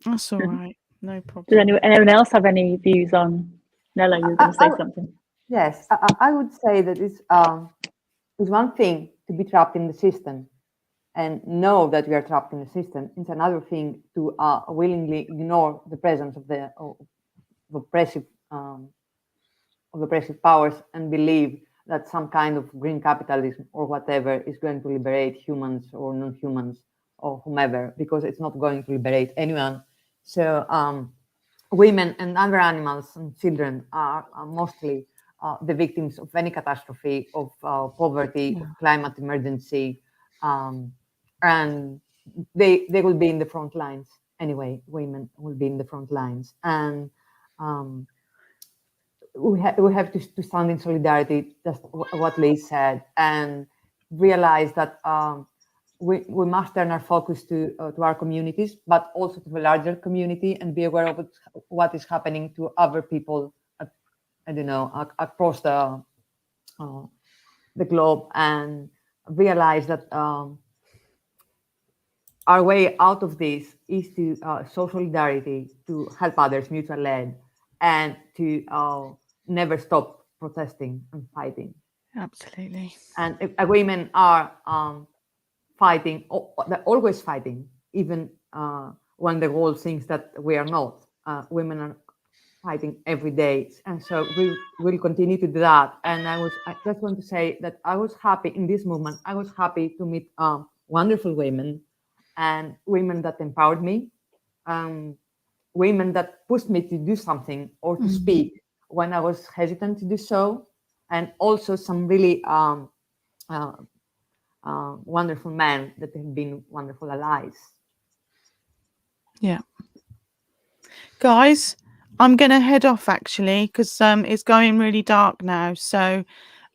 Speaker 3: That's all right. No problem.
Speaker 1: Does anyone else have any views on Nella? You were going to say something.
Speaker 4: Yes, I would say that it's one thing to be trapped in the system and know that we are trapped in the system. It's another thing to willingly ignore the presence of the oppressive powers and believe that some kind of green capitalism or whatever is going to liberate humans or non-humans or whomever, because it's not going to liberate anyone. So women and other animals and children are mostly the victims of any catastrophe, of poverty, of climate emergency, and they will be in the front lines anyway. Women will be in the front lines, and we have to stand in solidarity, just what Liz said, and realize that we must turn our focus to our communities, but also to the larger community, and be aware of what is happening to other people, I don't know, across the globe, and realize that our way out of this is to show solidarity, to help others, mutual aid, and to never stop protesting and fighting.
Speaker 3: Absolutely.
Speaker 4: And if women are fighting, they're always fighting, even when the world thinks that we are not. Women are fighting every day, and so we will continue to do that. And I just want to say that I was happy in this movement. I was happy to meet wonderful women, and women that empowered me, women that pushed me to do something or to speak when I was hesitant to do so, and also some really wonderful men that have been wonderful allies.
Speaker 3: Yeah. Guys, I'm going to head off actually, because it's going really dark now. So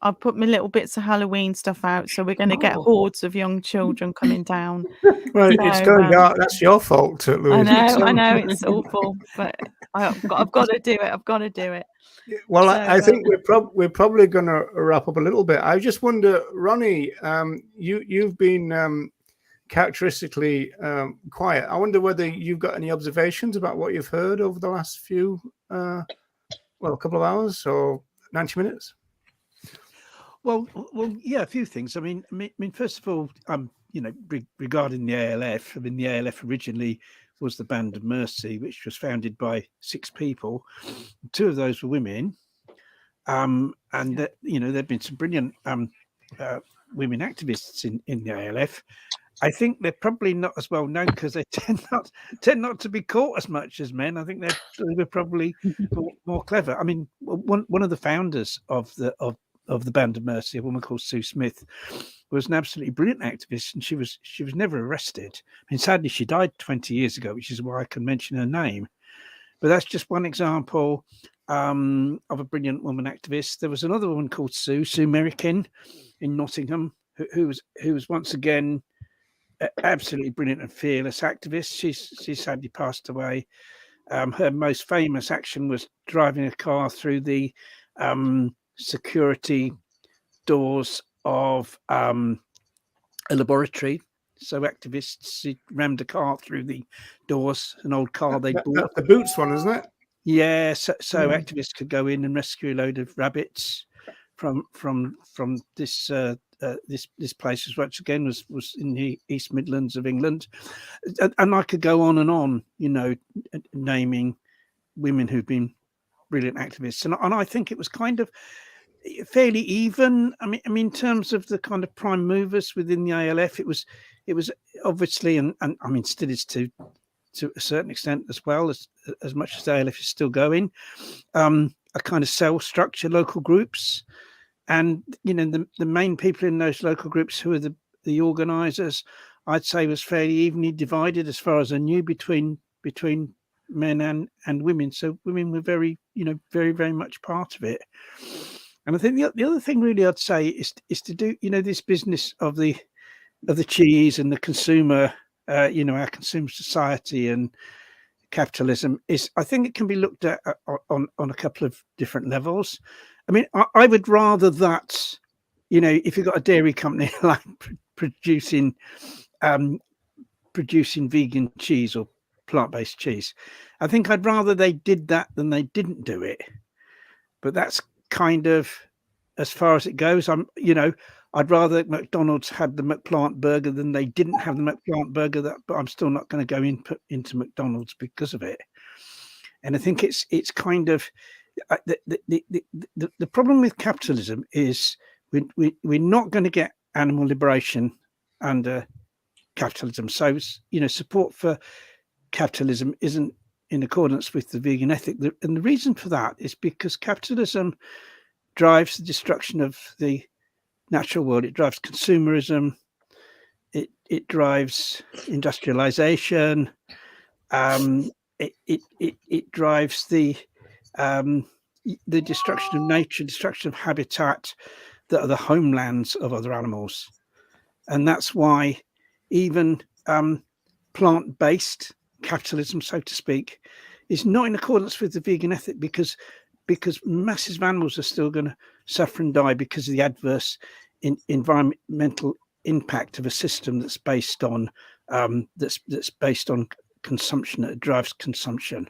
Speaker 3: I've put my little bits of Halloween stuff out. So we're going to get hordes of young children coming down.
Speaker 2: Well,
Speaker 3: So,
Speaker 2: it's going dark. That's your fault, Louise.
Speaker 3: I know it's awful, but I've got to do it. I've got to do it.
Speaker 2: Well, so, I think we're probably going to wrap up a little bit. I just wonder, Ronnie, you've been characteristically quiet. I wonder whether you've got any observations about what you've heard over the last few, a couple of hours or 90 minutes.
Speaker 6: Well, yeah, a few things. I mean, first of all, you know, regarding the ALF, I mean, the ALF originally was the Band of Mercy, which was founded by 6 people. 2 of those were women, and that, you know, there've been some brilliant women activists in the ALF. I think they're probably not as well known because they tend not to be caught as much as men. I think they're probably more clever. I mean, one of the founders of the Band of Mercy, a woman called Sue Smith, was an absolutely brilliant activist, and she was never arrested. I mean, sadly, she died 20 years ago, which is why I can mention her name. But that's just one example of a brilliant woman activist. There was another woman called Sue Merikin in Nottingham, who was once again absolutely brilliant and fearless activist. She's sadly passed away. Her most famous action was driving a car through the security doors of a laboratory. So activists, she rammed a car through the doors, an old car they bought.
Speaker 2: That's the Boots one, isn't it?
Speaker 6: Yeah, so activists could go in and rescue a load of rabbits from this this place, which again was in the East Midlands of England, and I could go on and on, naming women who've been brilliant activists, and I think it was kind of fairly even. I mean, in terms of the kind of prime movers within the ALF, it was obviously, and I mean, still is to a certain extent as well, as much as the ALF is still going, a kind of cell structure, local groups, and the main people in those local groups who are the organisers, I'd say was fairly evenly divided as far as I knew between men and women. So women were very very much part of it. And I think the other thing really I'd say is to do this business of the cheese and the consumer, our consumer society and capitalism is, I think it can be looked at on a couple of different levels. I mean, I would rather that, if you've got a dairy company like producing vegan cheese or plant-based cheese, I think I'd rather they did that than they didn't do it. But that's kind of as far as it goes. I'd rather McDonald's had the McPlant burger than they didn't have the McPlant burger. But I'm still not going to go into McDonald's because of it. And I think it's kind of the problem with capitalism is we're not going to get animal liberation under capitalism. So support for capitalism isn't in accordance with the vegan ethic, and the reason for that is because capitalism drives the destruction of the natural world. It drives consumerism. It drives industrialization. It drives the destruction of nature, destruction of habitat that are the homelands of other animals, and that's why even plant-based capitalism, so to speak, is not in accordance with the vegan ethic, because masses of animals are still going to suffer and die because of the adverse environmental impact of a system that's based on consumption, that drives consumption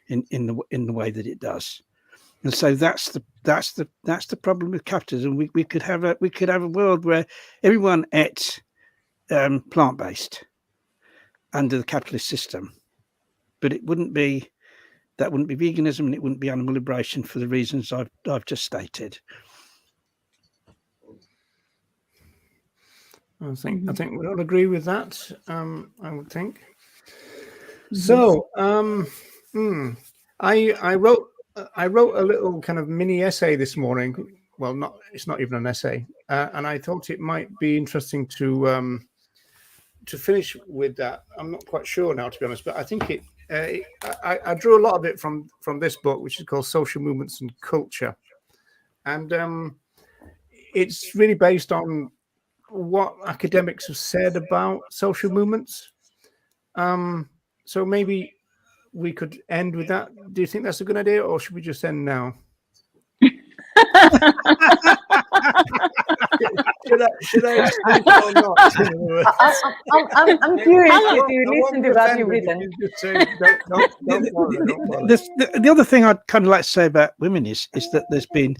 Speaker 6: in the way that it does. And so that's the problem with capitalism. We could have a world where everyone ate plant-based under the capitalist system, but that wouldn't be veganism, and it wouldn't be animal liberation for the reasons I've just stated.
Speaker 2: I think we all agree with that. I would think. So I wrote a little kind of mini essay this morning. Well, it's not even an essay, and I thought it might be interesting to finish with that. I'm not quite sure now, to be honest, but I think I drew a lot of it from this book, which is called Social Movements and Culture, and it's really based on what academics have said about social movements. So maybe we could end with that. Do you think that's a good idea, or should we just end now? Should I speak or not?
Speaker 4: I'm curious if you listen to that you've written.
Speaker 6: The other thing I'd kind of like to say about women is that there's been,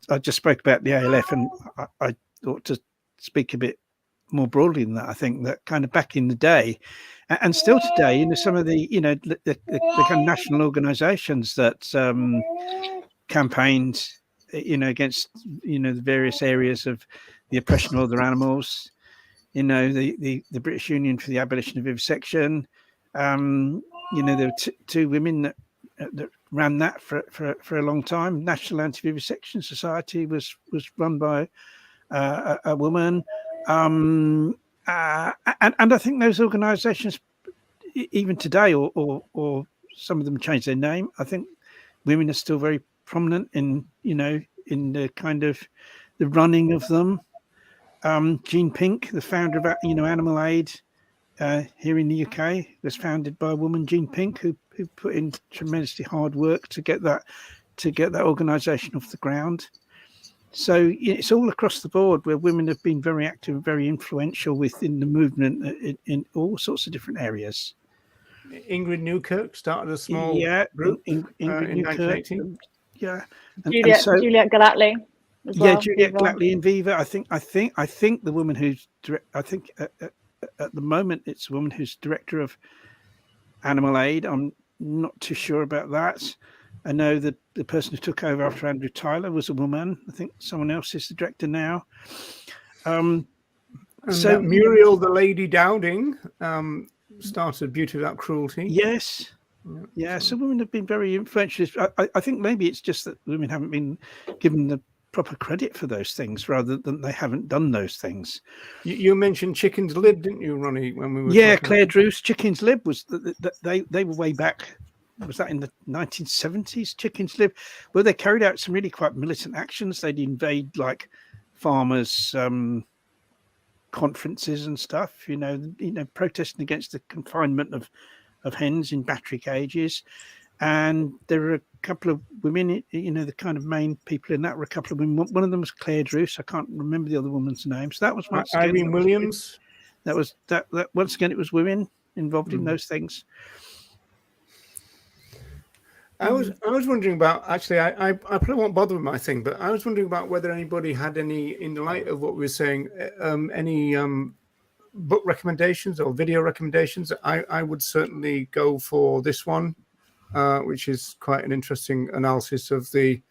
Speaker 6: I just spoke about the ALF, and I ought to speak a bit more broadly than that. I think that kind of back in the day, and still today, some of the kind of national organisations that campaigned, against the various areas of the oppression of other animals, the British Union for the Abolition of Vivisection. There were two women that ran that for a long time. National Anti-Vivisection Society was run by a woman, and I think those organisations, even today, or some of them changed their name, I think women are still very prominent in the kind of the running of them. Jean Pink, the founder of Animal Aid here in the UK, was founded by a woman, Jean Pink, who put in tremendously hard work to get that organisation off the ground. So it's all across the board where women have been very active, very influential within the movement in all sorts of different areas.
Speaker 2: Ingrid Newkirk started a small group in
Speaker 6: Ingrid Newkirk,
Speaker 2: 1980.
Speaker 6: Yeah,
Speaker 1: Juliet Gallatley.
Speaker 6: Juliet Gallatley in Viva. I think the woman who's at the moment it's a woman who's director of Animal Aid. I'm not too sure about that. I know that the person who took over after Andrew Tyler was a woman. I think someone else is the director now.
Speaker 2: So Muriel, the Lady Dowding, started Beauty Without Cruelty.
Speaker 6: Yes. Yeah. So women have been very influential. I think maybe it's just that women haven't been given the proper credit for those things, rather than they haven't done those things.
Speaker 2: You mentioned Chicken's Lib, didn't you, Ronnie? When we were
Speaker 6: Claire Drew's Chicken's Lib was they were way back. Was that in the 1970s? Chicken's Lib, where they carried out some really quite militant actions. They'd invade like farmers' conferences and stuff. Protesting against the confinement of hens in battery cages. And there were a couple of women, the kind of main people in that were a couple of women. One of them was Claire Drew. I can't remember the other woman's name. So that was
Speaker 2: Irene Williams.
Speaker 6: That was once again, it was women involved in those things.
Speaker 2: I was wondering about, actually, I probably won't bother with my thing, but I was wondering about whether anybody had any, in the light of what we were saying, any book recommendations or video recommendations. I would certainly go for this one, which is quite an interesting analysis of the.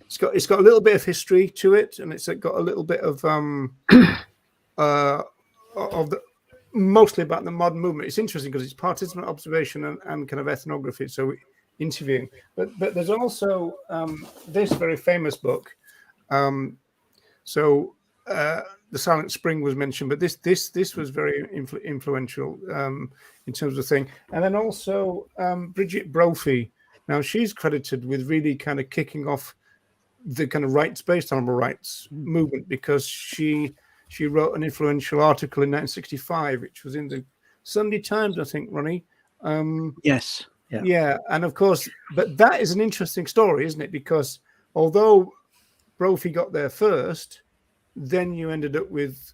Speaker 2: It's got a little bit of history to it, and it's got a little bit of mostly about the modern movement. It's interesting because it's participant observation and kind of ethnography. So interviewing, but there's also this very famous book. The Silent Spring was mentioned, but this was very influential in terms of thing. And then also Bridget Brophy. Now she's credited with really kind of kicking off the kind of rights-based animal rights movement, because she wrote an influential article in 1965, which was in the Sunday Times, I think, Ronnie.
Speaker 6: Yes.
Speaker 2: Yeah, and of course, but that is an interesting story, isn't it? Because although Brophy got there first, then you ended up with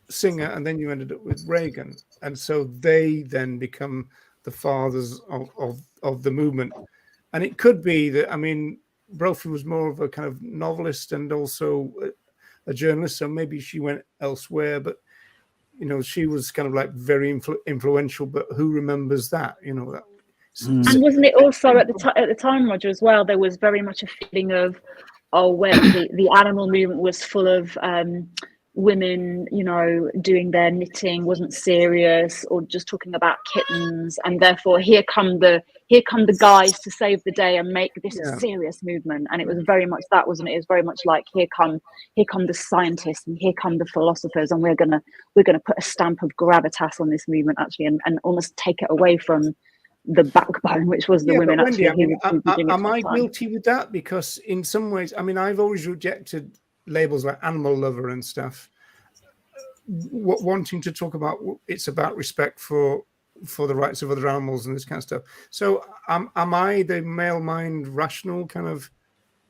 Speaker 2: Singer, and then you ended up with Reagan, and so they then become the fathers of the movement. And it could be that, I mean, Brophy was more of a kind of novelist and also a journalist, so maybe she went elsewhere, but she was kind of like very influential. But who remembers that? That.
Speaker 1: And wasn't it also at the time, Roger, as well? There was very much a feeling of, where the animal movement was full of women, doing their knitting, wasn't serious, or just talking about kittens, and therefore here come the guys to save the day and make this a serious movement. And it was very much that, wasn't it? It was very much like here come the scientists and here come the philosophers, and we're gonna put a stamp of gravitas on this movement, actually, and almost take it away from the backbone, which was the women.
Speaker 2: Wendy,
Speaker 1: actually.
Speaker 2: Am I guilty with that? Because in some ways, I mean, I've always rejected labels like animal lover and stuff, wanting to talk about it's about respect for the rights of other animals and this kind of stuff. So am I the male mind rational kind of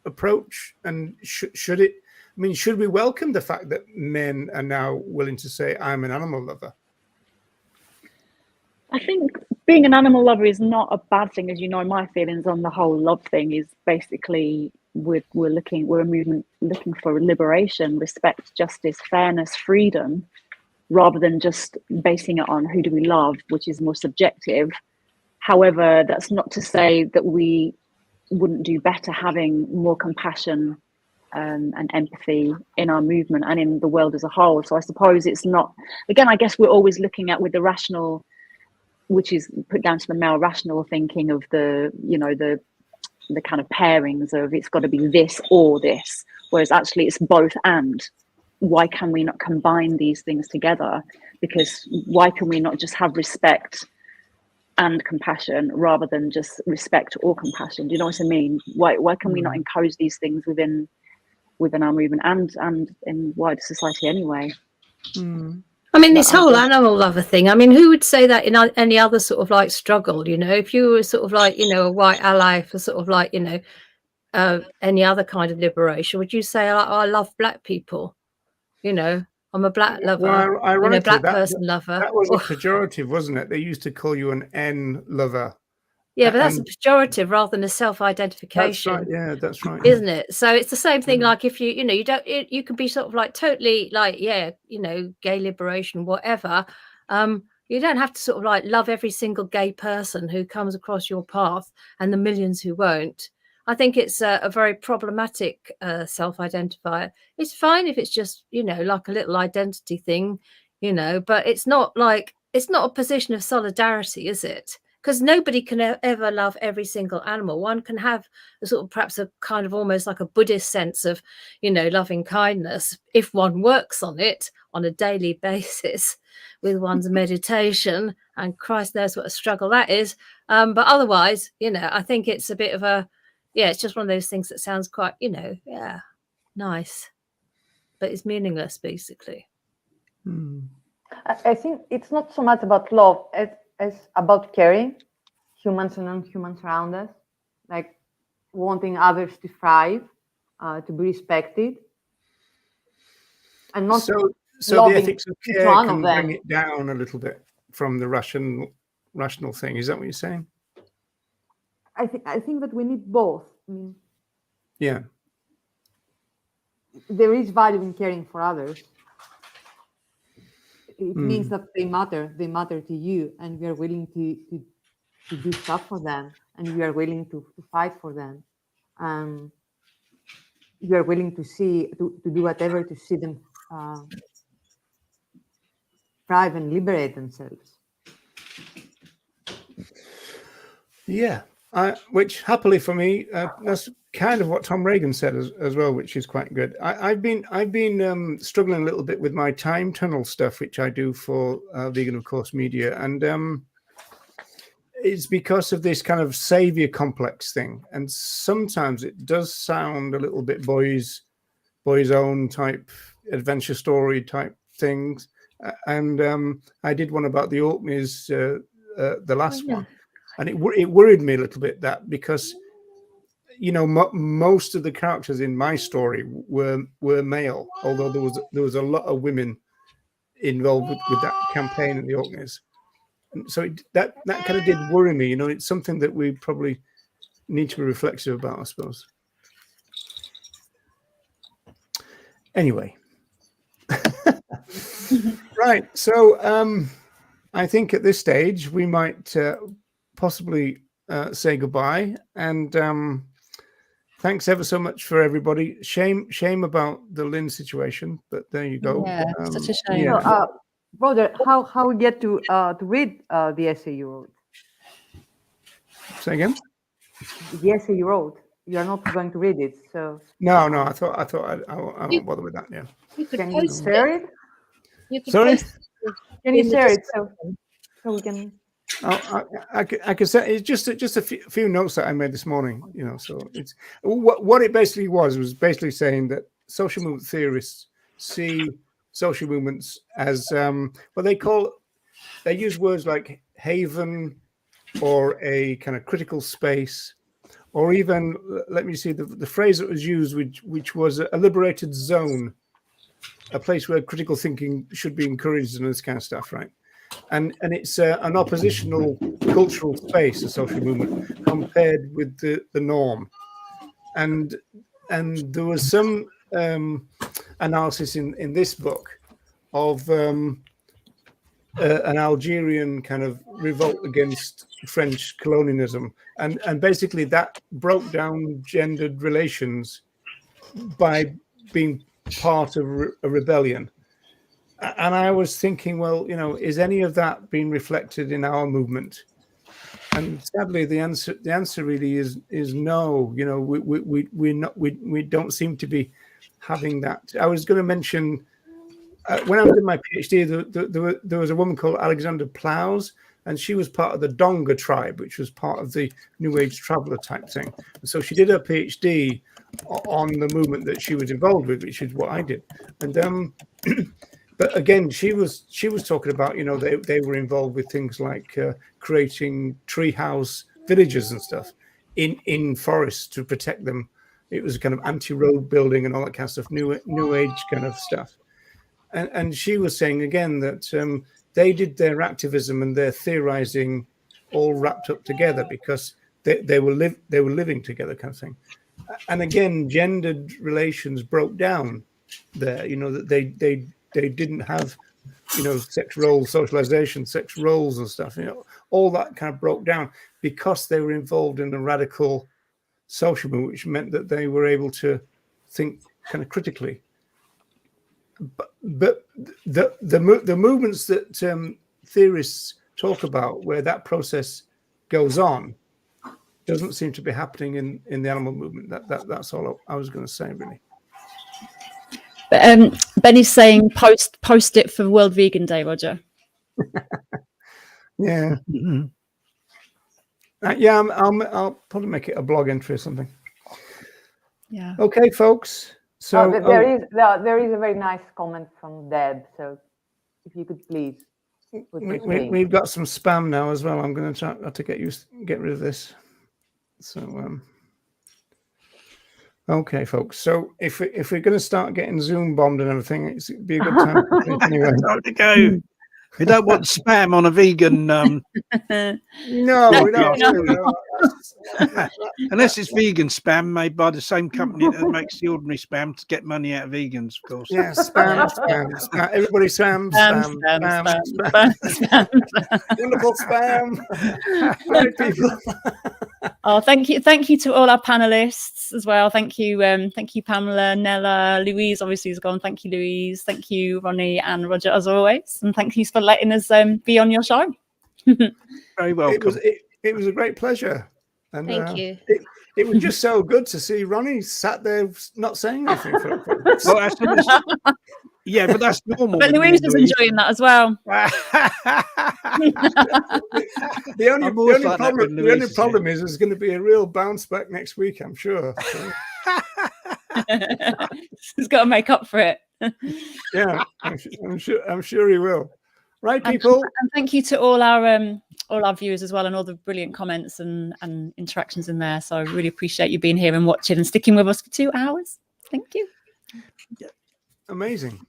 Speaker 2: approach? And should it? I mean, should we welcome the fact that men are now willing to say, I'm an animal lover?
Speaker 1: I think being an animal lover is not a bad thing. As you know, my feelings on the whole love thing is basically we're a movement looking for liberation, respect, justice, fairness, freedom, rather than just basing it on who do we love, which is more subjective. However, that's not to say that we wouldn't do better having more compassion and empathy in our movement and in the world as a whole. So I suppose it's not, again, I guess we're always looking at with the rational, which is put down to the male rational thinking of the kind of pairings of it's got to be this or this, whereas actually it's both and. Why can we not combine these things together? Because why can we not just have respect and compassion rather than just respect or compassion? Do you know what I mean? Why can we not encourage these things within within our movement and in wider society anyway.
Speaker 5: I mean, this whole animal lover thing, I mean, who would say that in any other sort of like struggle, you know, if you were sort of like, you know, a white ally for sort of like, you know, any other kind of liberation, would you say, oh, I love black people, you know, I'm a black lover,
Speaker 2: well, ironically,
Speaker 5: you know, black person lover.
Speaker 2: That was a pejorative, wasn't it? They used to call you an N lover.
Speaker 5: Yeah, but that's a pejorative rather than a self-identification.
Speaker 2: That's right. Yeah, that's right.
Speaker 5: Isn't it? So it's the same thing. Like if you know, you can be sort of like totally like, yeah, you know, gay liberation, whatever. You don't have to sort of like love every single gay person who comes across your path and the millions who won't. I think it's a very problematic self-identifier. It's fine if it's just, you know, like a little identity thing, you know, but it's not a position of solidarity, is it? Because nobody can ever love every single animal. One can have a sort of perhaps a kind of almost like a Buddhist sense of, you know, loving kindness if one works on it on a daily basis with one's meditation. And Christ knows what a struggle that is. But otherwise, you know, I think it's a bit of a, yeah, it's just one of those things that sounds quite, you know, yeah, nice, but it's meaningless basically.
Speaker 4: I think it's not so much about love as about caring, humans and non-humans around us, like wanting others to thrive, to be respected, and not
Speaker 2: so the ethics of care can bring it down a little bit from the rational thing. Is that what you're saying?
Speaker 4: I think that we need both. I mean,
Speaker 2: yeah,
Speaker 4: there is value in caring for others. It means that they matter to you, and we are willing to do stuff for them, and we are willing to fight for them. We are willing to do whatever to see them thrive and liberate themselves.
Speaker 2: Yeah, which happily for me, that's kind of what Tom Reagan said as well, which is quite good. I've been struggling a little bit with my time tunnel stuff, which I do for Vegan of Course Media, and it's because of this kind of savior complex thing. And sometimes it does sound a little bit boys own type adventure story type things. And I did one about the Orkneys, the last one. And it worried me a little bit that because, you know, most of the characters in my story were male, although there was a lot of women involved with that campaign in the Orkneys. And so that kind of did worry me. You know, it's something that we probably need to be reflexive about, I suppose. Anyway. Right. So I think at this stage we might possibly say goodbye, and thanks ever so much for everybody. Shame about the Lynn situation, but there you go.
Speaker 5: Yeah, such a shame.
Speaker 4: Yeah. So, Roger, how we get to read the essay you wrote?
Speaker 2: Say again?
Speaker 4: The essay you wrote. You are not going to read it, so.
Speaker 2: No. I thought I won't bother with that. Yeah.
Speaker 4: Can you share it?
Speaker 2: Sorry.
Speaker 4: Can you share it so we can?
Speaker 2: I could say it's just a few notes that I made this morning. You know, so it's what it basically was basically saying that social movement theorists see social movements as what they use words like haven or a kind of critical space, or even, let me see, the phrase that was used, which was a liberated zone, a place where critical thinking should be encouraged and this kind of stuff, right? And it's an oppositional cultural space, a social movement, compared with the norm. And there was some analysis in this book of an Algerian kind of revolt against French colonialism, and basically that broke down gendered relations by being part of a rebellion. And I was thinking, well, you know, is any of that being reflected in our movement? And sadly, the answer really is no. You know, we don't seem to be having that. I was going to mention when I was doing my PhD, there was a woman called Alexandra Plows and she was part of the Donga tribe, which was part of the New Age traveler type thing. And so she did her PhD on the movement that she was involved with, which is what I did. And but again, she was talking about, you know, they were involved with things like creating treehouse villages and stuff in forests to protect them. It was kind of anti-road building and all that kind of stuff, new age kind of stuff. And she was saying again that they did their activism and their theorizing all wrapped up together because they were living together, kind of thing. And again, gendered relations broke down there. You know, that they didn't have, you know, sex roles, socialization, sex roles and stuff. You know, all that kind of broke down because they were involved in a radical social movement, which meant that they were able to think kind of critically. But the movements that theorists talk about, where that process goes on, doesn't seem to be happening in the animal movement. That's all I was going to say, really.
Speaker 1: But Benny's saying post it for World Vegan Day, Roger.
Speaker 2: Yeah. Mm-hmm. Yeah, I'll probably make it a blog entry or something.
Speaker 1: Yeah.
Speaker 2: Okay, folks. So
Speaker 4: there is a very nice comment from Deb. So if you could please put this link.
Speaker 2: We've got some spam now as well. I'm going to try to get rid of this. So okay, folks. So if we're going to start getting Zoom bombed and everything, it'd be a good time to finish anyway.
Speaker 6: Time to go. We don't want spam on a vegan.
Speaker 2: No, we don't.
Speaker 6: Unless it's vegan spam made by the same company that makes the ordinary spam to get money out of vegans, of course.
Speaker 2: Yeah, spam. Everybody spam. Wonderful spam. Right, people.
Speaker 1: Oh, thank you to all our panelists as well. Thank you, Pamela, Nella, Louise obviously has gone. Thank you, Louise. Thank you, Ronnie and Roger, as always, and thank you for letting us be on your show.
Speaker 6: Very welcome.
Speaker 2: It was a great pleasure. And
Speaker 5: thank you.
Speaker 2: It was just so good to see Ronnie sat there not saying anything.
Speaker 6: Yeah, but that's normal.
Speaker 1: But Louise is enjoying that as well.
Speaker 2: The only problem is there's going to be a real bounce back next week, I'm sure. So.
Speaker 1: He's got to make up for it.
Speaker 2: Yeah, I'm sure he will. Right, people.
Speaker 1: And thank you to all our viewers as well, and all the brilliant comments and interactions in there. So I really appreciate you being here and watching and sticking with us for 2 hours. Thank you.
Speaker 2: Amazing.